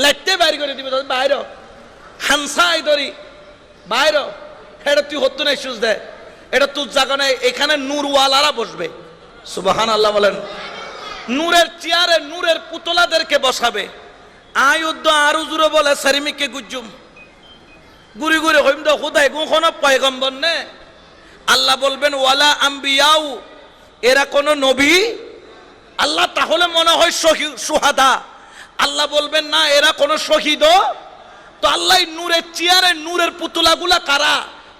লাইটতে বাইর করে দিবে, বাইর হানসাই ধরি বাইর। এটা তুই হতো না সুজ দেয়, এটা তুই জায়গা নেই, এখানে নূরওয়ালারা বসবে। সুবহানাল্লাহ বলেন। নূরের চেয়ারে নূরের পুতলাদেরকে বসাবে। আয়ুদ্ধ আরো জুড়ে বলে সারিমিকে গুজুম গুরি গুরি হইম দা খুদাই কোন পয়গম্বর নে। আল্লাহ বলবেন ওয়ালা আম্বিয়াউ, এরা কোন নবী? আল্লাহ তাহলে মনে হয় সুহাদা। আল্লাহ বলবেন না, এরা কোন শহীদ। তো আল্লাহ নূরের চেয়ারে নূরের পুতুলাগুলা কারা?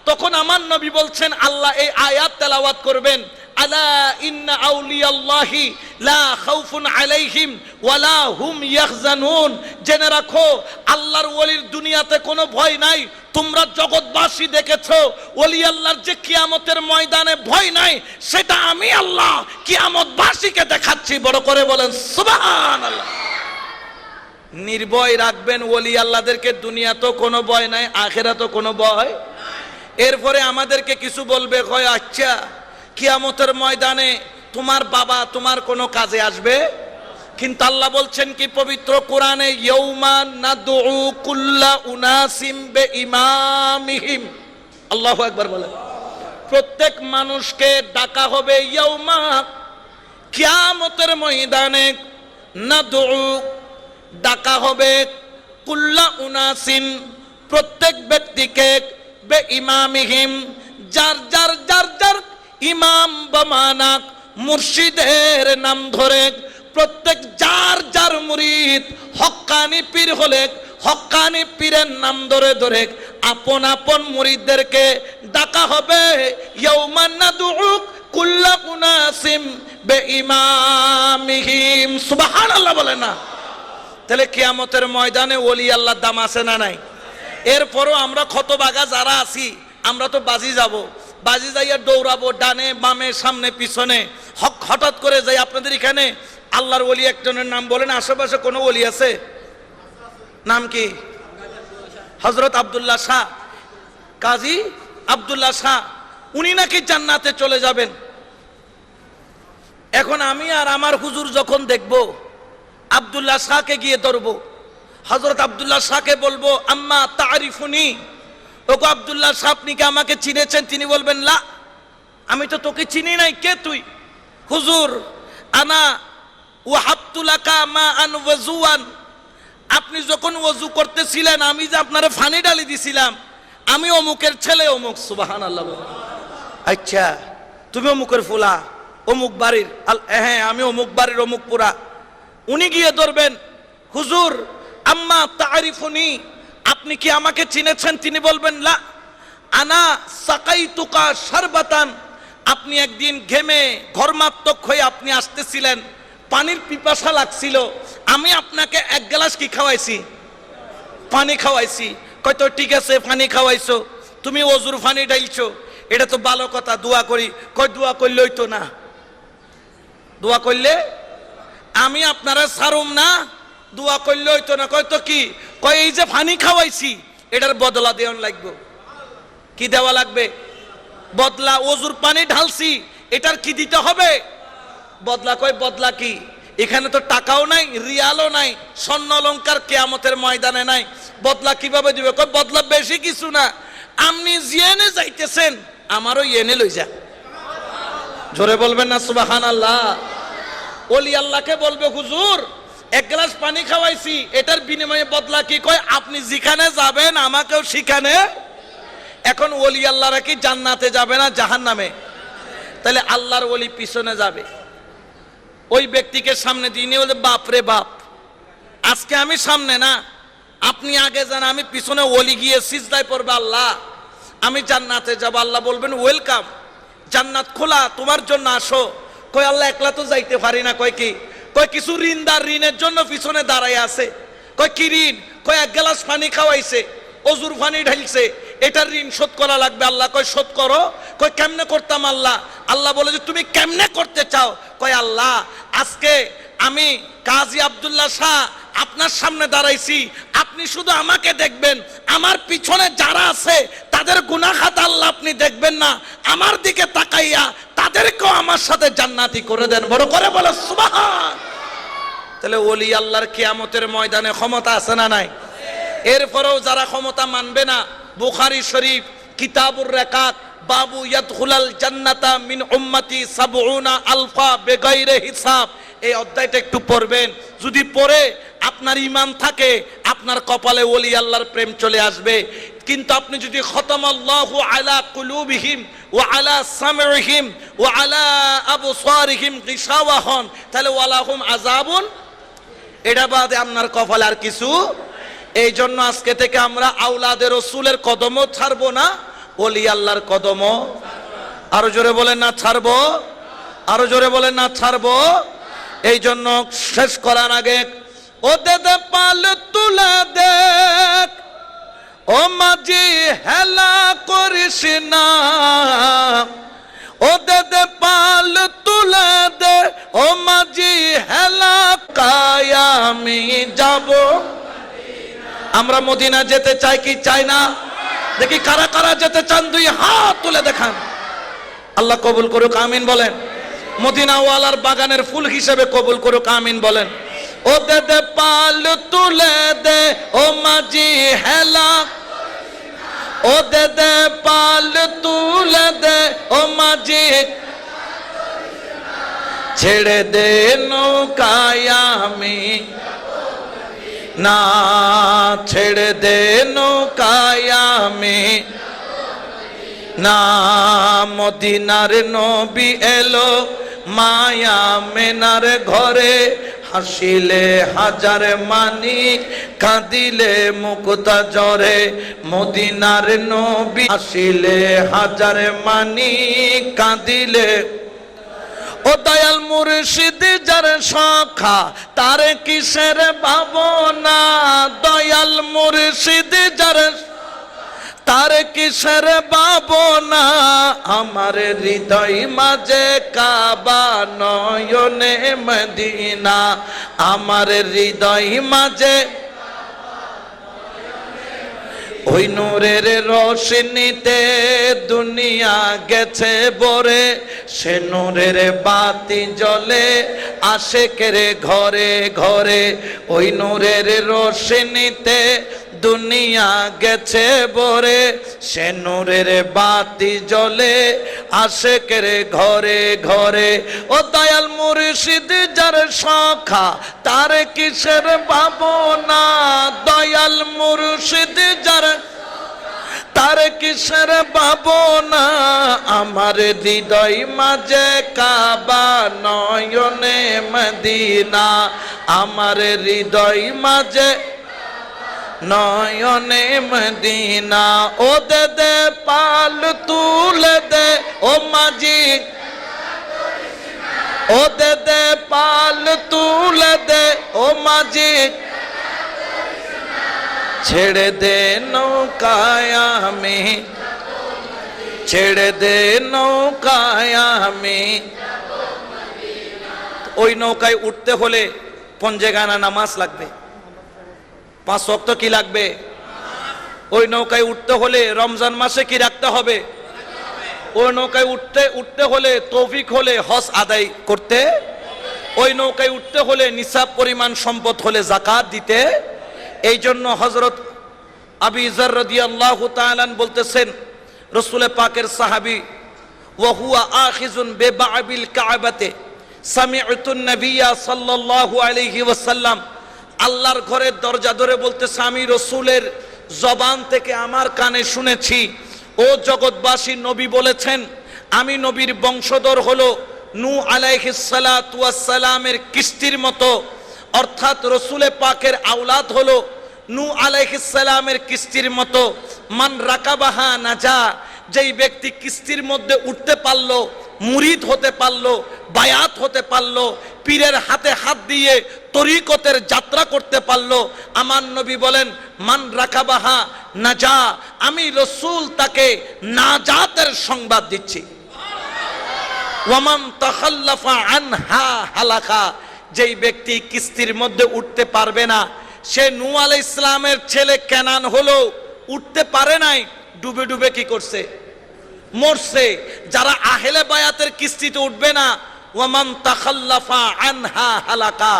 তখন আমার নবী বলছেন, আল্লাহ এই আয়াত তেলাওয়াত করবেন, আলা ইন্না আউলিয়াল্লাহি লা খাউফুন আলাইহিম ওয়ালা হুম ইয়াহজানুন। জেনে রাখো আল্লাহর ওলির দুনিয়াতে কোনো ভয় নাই। তোমরা জগৎবাসী দেখেছো ওলি আল্লাহর যে কিয়ামতের ময়দানে ভয় নাই, সেটা আমি আল্লাহ কিয়ামতবাসীকে দেখাচ্ছি। বড় করে বলেন সুবহানাল্লাহ। নির্ভয় রাখবেন ওলি আল্লাহদেরকে। দুনিয়াতেও কোনো ভয় নাই, আখিরাতেও কোনো ভয়। এরপরে আমাদেরকে কিছু বলবে, কয় আচ্ছা কিয়ামতের ময়দানে তোমার বাবা তোমার কোনো কাজে আসবে? কিন্তু আল্লাহ বলছেন কি পবিত্র কোরআনে, ইয়াউমা নাদউ কুল্লা উনাসিম বিইমামিহিম। আল্লাহু আকবার বলেন। প্রত্যেক মানুষকে ডাকা হবে ইয়াউমা, কিয়ামতের ময়দানে। নাদউ, ডাকা হবে, কুল্লা উনাসিন, প্রত্যেক ব্যক্তিকে, বিইমামিহিম, যার যার যার যার ইমাম বমানাক, মুর্শিদের নাম ধরে। প্রত্যেক যার যার মুরিদ, হক্কানি পীর হলে হক্কানি পীরের নাম ধরে ধরে আপন আপন মুরিদদেরকে ডাকা হবে। ইয়াউমান নাদউ কুল্লা উনাসিম বিইমামিহিম। সুবহানাল্লাহ বলে না। তাহলে কিয়ামতের ময়দানে ওলি আল্লাহর দাম আছে না নাই? এরপরও আমরা ক্ষতবাগা যারা আছি, আমরা তো বাজি যাব, বাজি যাইয়া দৌড়াবো ডানে বামে সামনে পিছনে। হঠাৎ করে যাই আপনাদের এখানে আল্লাহর ওলি একজনের নাম বলেন। আশেপাশে কোনো ওলি আছে? নাম কি? হযরত আব্দুল্লাহ শাহ, কাজী আব্দুল্লাহ শাহ। উনি নাকি জান্নাতে চলে যাবেন। এখন আমি আর আমার হুজুর যখন দেখব, আব্দুল্লাহ শাহকে গিয়ে ধরবো, হযরত আব্দুল্লাহ শাহকে বলবো, আম্মা তারিফুনি, ওগো আব্দুল্লাহ শাহ আপনি কি আমাকে চিনেছেন? তিনি বলবেন, লা, আমি তো তোকে চিনি নাই। কে তুই? হুজুর আনা ওয়াহাবতুলাকা মা আন ওয়াজুয়ান, আপনি যখন ওযু করতেছিলেন আমি যে আপনারে পানি ঢালি দিছিলাম, আমি অমুকের ছেলে অমুক। সুবহানাল্লাহ। আচ্ছা তুমি অমুকের ফুলা, অমুক বাড়ির? হ্যাঁ আমি অমুক বাড়ির অমুক পুরা। উনি গিয়ে ধরবেন, হুজুর আম্মা তারিফুনি, আপনি কি আমাকে চিনেছেন? তিনি বলবেন, লা, আনা সাকাইতুকা শারবাতান, আপনি একদিন ঘেমে ঘর্মাত্মক হয়ে আপনি আসতেছিলেন, পানির পিপাসা লাগছিল, আমি আপনাকে এক গ্লাস কি খাওয়াইছি? পানি খাওয়াইছি। কয় তো ঠিক আছে পানি খাওয়াইছো, তুমি ওজুর পানি ঢাইছো, এটা তো ভালো কথা, দোয়া করি। কয় দোয়া করলে হইতো না? দোয়া করলে আমি আপনারা ছাড়ুম না? দোয়া করলে হইতো না? কয় তো কি? কয় এই যে পানি খাওয়াইছি এটার বদলা দেওয়ান লাগবে। কি দেওয়া লাগবে? বদলা। ওজুর পানি ঢালছি, এটার কি দিতে হবে? বদলা। কয় বদলা কি? এখানে তো টাকাও নাই, রিয়ালও নাই, স্বর্ণ অলংকার কিয়ামতের ময়দানে নাই, বদলা কিভাবে দিবে? কয় বদলা বেশি কিছু না, আপনি জেনে যাইতেছেন আমারও এনে লই যা। জোরে বলবেন না সুবহানাল্লাহ। ওলি আল্লাহকে বলবে, হুজুর এক গ্লাস পানি খাওয়াইছি, এটার বিনিময়ে বদলা কি? কয় আপনি যেখানে যাবেন আমাকেও সেখানে। এখন ওলি আল্লাহরা কি জান্নাতে যাবে না জাহান্নামে? তাহলে আল্লাহর ওলি পিছনে যাবে, ওই ব্যক্তিকে সামনে দিয়ে নিয়ে বলবে, বাপ রে বাপ, আজকে আমি সামনে না, আপনি আগে যান, আমি পিছনে। ওলি গিয়ে সিজদায় পড়বে, আল্লাহ আমি জান্নাতে যাব। আল্লাহ বলবেন, ওয়েলকাম, জান্নাত খোলা, তোমার জন্য আসো। কই আল্লাহ একলা তো যাইতে পারি না। কয় কি? কয় কিছু ঋণদার ঋণের জন্য পিছনে দাঁড়ায় আছে। কয় কি ঋণ? কয় এক গ্লাস পানি খাওয়াইছে, অজুর পানি ঢালছে, এটার ঋণ শোধ করা লাগবে। আল্লাহ কয় শোধ করো। কয় কেমনে করতাম আল্লাহ? আল্লাহ বলে যে তুমি কেমনে করতে চাও? কয় আল্লাহ আজকে আমি কাজী আব্দুল্লাহ শাহ আপনার সামনে দাঁড়াইছি, আপনি শুধু আমাকে দেখবেন, আমার পিছনে যারা আছে তাদের গুনাহ খাতা আল্লাহ আপনি দেখবেন না, আমার দিকে তাকাইয়া তাদেরকেও আমার সাথে জান্নাতি করে দেন। বড় করে বলো সুবহান। তাহলে ওলি আল্লাহর কিয়ামতের ময়দানে ক্ষমতা আছে না নাই? এরপরেও যারা ক্ষমতা মানবে না, বুখারী শরীফ কিতাবুর রাকাত বাবু ইয়াদখুলাল জান্নাতা মিন উম্মতি ৭০ আলফা বেগাইরে হিসাব, এই অধ্যায়টা একটু পড়বেন। যদি পড়ে আপনার ঈমান থাকে, আপনার কপালে ওলি আল্লাহর প্রেম চলে আসবে। কিন্তু আপনি যদি খতামাল্লাহু আলা কুলুবিহিম ওয়া আলা সামইহিম ওয়া আলা আবসারিহিম গিশাওয়া হন, তাহলে ওয়ালাহুম আযাবুন, এটা বাদে আপনার কপালে আর কিছু। এই জন্য আজকে থেকে আমরা আওলাদের রাসূলের কদমও ছাড়বো না, ওলি আল্লাহর কদমও। আরো জোরে বলেন না ছাড়বো, আরো জোরে বলেন না ছাড়বো। এই জন্য শেষ করার আগে ও দে পাল তুলে দেখ, ও মাঝি হেলা করিস না, ও দে পাল তুলে দে, ও মাঝি হেলা কায়া আমি যাব। আমরা মদিনা যেতে চাই কি চাই না? দেখি কারা কারা যেতে চান, দুই হাত তুলে দেখান। আল্লাহ কবুল করুক, আমিন বলেন। মদিনা ওয়ালার বাগানের ফুল হিসেবে কবুল করুক, আমিন বলেন। ও দে পাল তুলে দে, ও মাঝি হেলা, ও দে পাল তুলে দে, ও মাঝি ছেড়ে দে নৌকায় আমি না, ছেড়ে দে নৌকায় আমি না। মদিনার নবী এলো মায়া মেনার ঘরে, হাসিলে হাজার মানিক, কাঁদিলে মুক্তা জরে। মদিনার নবী হাসিলে হাজার মানিক, কাঁদিলে। ও দয়াল মুর্শিদ যার সখা, তার কিসের ভাবনা? দয়াল মুর্শিদ যার, তার কিসের ভাবনা? আমার হৃদয় মাঝে কাবা, নয়নে মদিনা। আমার হৃদয় মাঝে ওই নূরের রোশনীতে দুনিয়া গেছে ভরে, সে নূরের বাতি জ্বলে আশেকের ঘরে ঘরে। ওই নূরের রোশনীতে দুনিয়া গেছে ভরে, সে নূরের বাতি জ্বলে আশেকের ঘরে ঘরে। ও দয়াল মুর্শিদ যার সখা, তার কিসের ভাবনা? দয়াল মুর্শিদ যার, তার কিসের ভাবনা? আমার হৃদয় মাঝে কাবা, নয়নে মদিনা। আমার হৃদয় মাঝে নয়নে মদিনা। ও দে পাল তুলে দে, ও মাঝি, ও দে পাল তুলে দে, ও মাঝি ছেড়ে দে নৌকায় আমি, ছেড়ে দে নৌকায় আমি। ওই নৌকায় উঠতে হলে পঞ্জেগানা নামাজ লাগবে, 5 ওয়াক্ত কি লাগবে? ওই নৌকায় উঠতে হলে রমজান মাসে কি রাখতে হবে? ওই নৌকায় উঠতে হলে তৌফিক হলে হজ আদায় করতে, ওই নৌকায় উঠতে হলে নিসাব পরিমাণ সম্পদ হলে যাকাত দিতে। এই জন্য হযরত আবু যর রাদিয়াল্লাহু তাআলা বলতেছেন, রাসূল পাকের সাহাবী, ওয়া হুয়া আখিযুন বিবাবিল কাবাতে সামি'তুন নাবিয়্যা সাল্লাল্লাহু আলাইহি ওয়াসাল্লাম, আল্লাহর ঘরের দরজা ধরে বলতেছে, আমি রাসূলের জবান থেকে আমার কানে শুনেছি, ও জগৎবাসী, নবী বলেছেন, আমি নবীর বংশধর হলো নূহ আলাইহিস সালাতু ওয়াস সালামের কিস্তির মতো। অর্থাৎ রাসূল পাকের আওলাদ হলো নূহ আলাইহিস সালামের কিস্তির মতো। মান রাকাবাহা নাজা, যেই ব্যক্তি কিস্তির মধ্যে উঠতে পারলো মুরিদ হতে পারলো, বায়াত হতে পারলো, পীরের হাতে হাত দিয়ে তরিকতের যাত্রা করতে পারলো। আমার নবী বলেন মান রাকাবাহা নাজা, আমি রসুল তাকে নাজাতের সংবাদ দিচ্ছি। ওয়ামান তাখাল্লাফা আনহা হালাকা, যেই ব্যক্তি কিস্তির মধ্যে উঠতে পারবে না, সে নূহ আলাইহিস সালামের ছেলে কেনান হলো, উঠতে পারে নাই, ডুবে ডুবে কি করছে? মরছে। যারা আহলে বায়াতের কিস্তিতে উঠবে না, ওয়ামান তাখাল্লাফা আনহা হালাকা,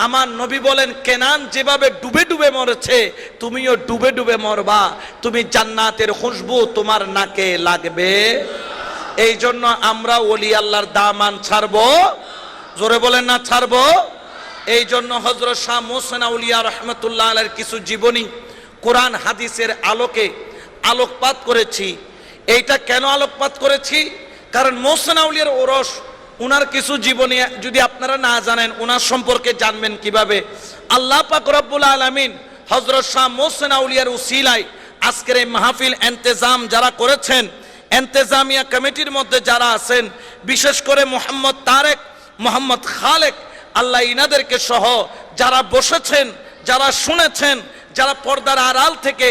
আমার নবী বলেন কেনান যেভাবে ডুবে ডুবে মরেছে, তুমিও ডুবে ডুবে মরবা, তুমি জান্নাতের খুশবু তোমার নাকে লাগবে। এই জন্য আমরা ওলি আল্লাহর দামান ছাড়বো, জোরে বলেন না ছাড়বো। এই জন্য হযরত শাহ মুহসিন আউলিয়া রাহমাতুল্লাহ আলাইহির কিছু জীবনী কোরআন হাদিসের আলোকে আলোকপাত করেছি। এইটা কেন আলোকপাত করেছি? কারণ মুহসিন আউলিয়ার ওরস, উনার কিছু জীবনী যদি আপনারা না জানেন, উনার সম্পর্কে জানবেন কিভাবে? আল্লাহ পাক রব্বুল আলামিন হযরত শাহ মুহসিন আউলিয়ার উসিলায় আজকের এই মাহফিল ইন্তেজাম যারা করেছেন, ইন্তেজামিয়া কমিটির মধ্যে যারা আছেন, বিশেষ করে মোহাম্মদ তারেক, মোহাম্মদ খালেক, আল্লাহ ইনাদেরকে সহ যারা বসেছেন, যারা শুনেছেন, যারা পর্দার আড়াল থেকে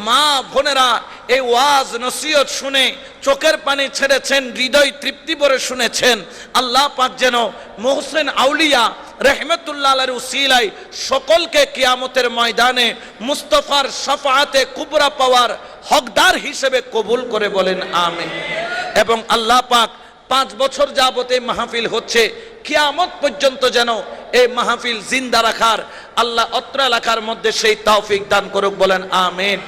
মা বোনেরা এই ওয়াজ নসিহত শুনে চোখের পানি ছেড়েছেন, হৃদয় তৃপ্তি ভরে শুনেছেন, আল্লাহ পাক যেন মুহসিন আউলিয়া রহমতুল্লাহ আলাইহির উসিলায় সকলকে কিয়ামতের ময়দানে মুস্তাফার শাফাআতে কুবরা পাওয়ার হকদার হিসেবে কবুল করে বলেন আমিন। এবং আল্লাহ পাক 5 বছর যাবত এই মাহফিল হচ্ছে, কিয়ামত পর্যন্ত যেন এই মাহফিল জিন্দা রাখার আল্লাহ অত্র এলাকার মধ্যে সেই তৌফিক দান করুক, বলেন আমিন।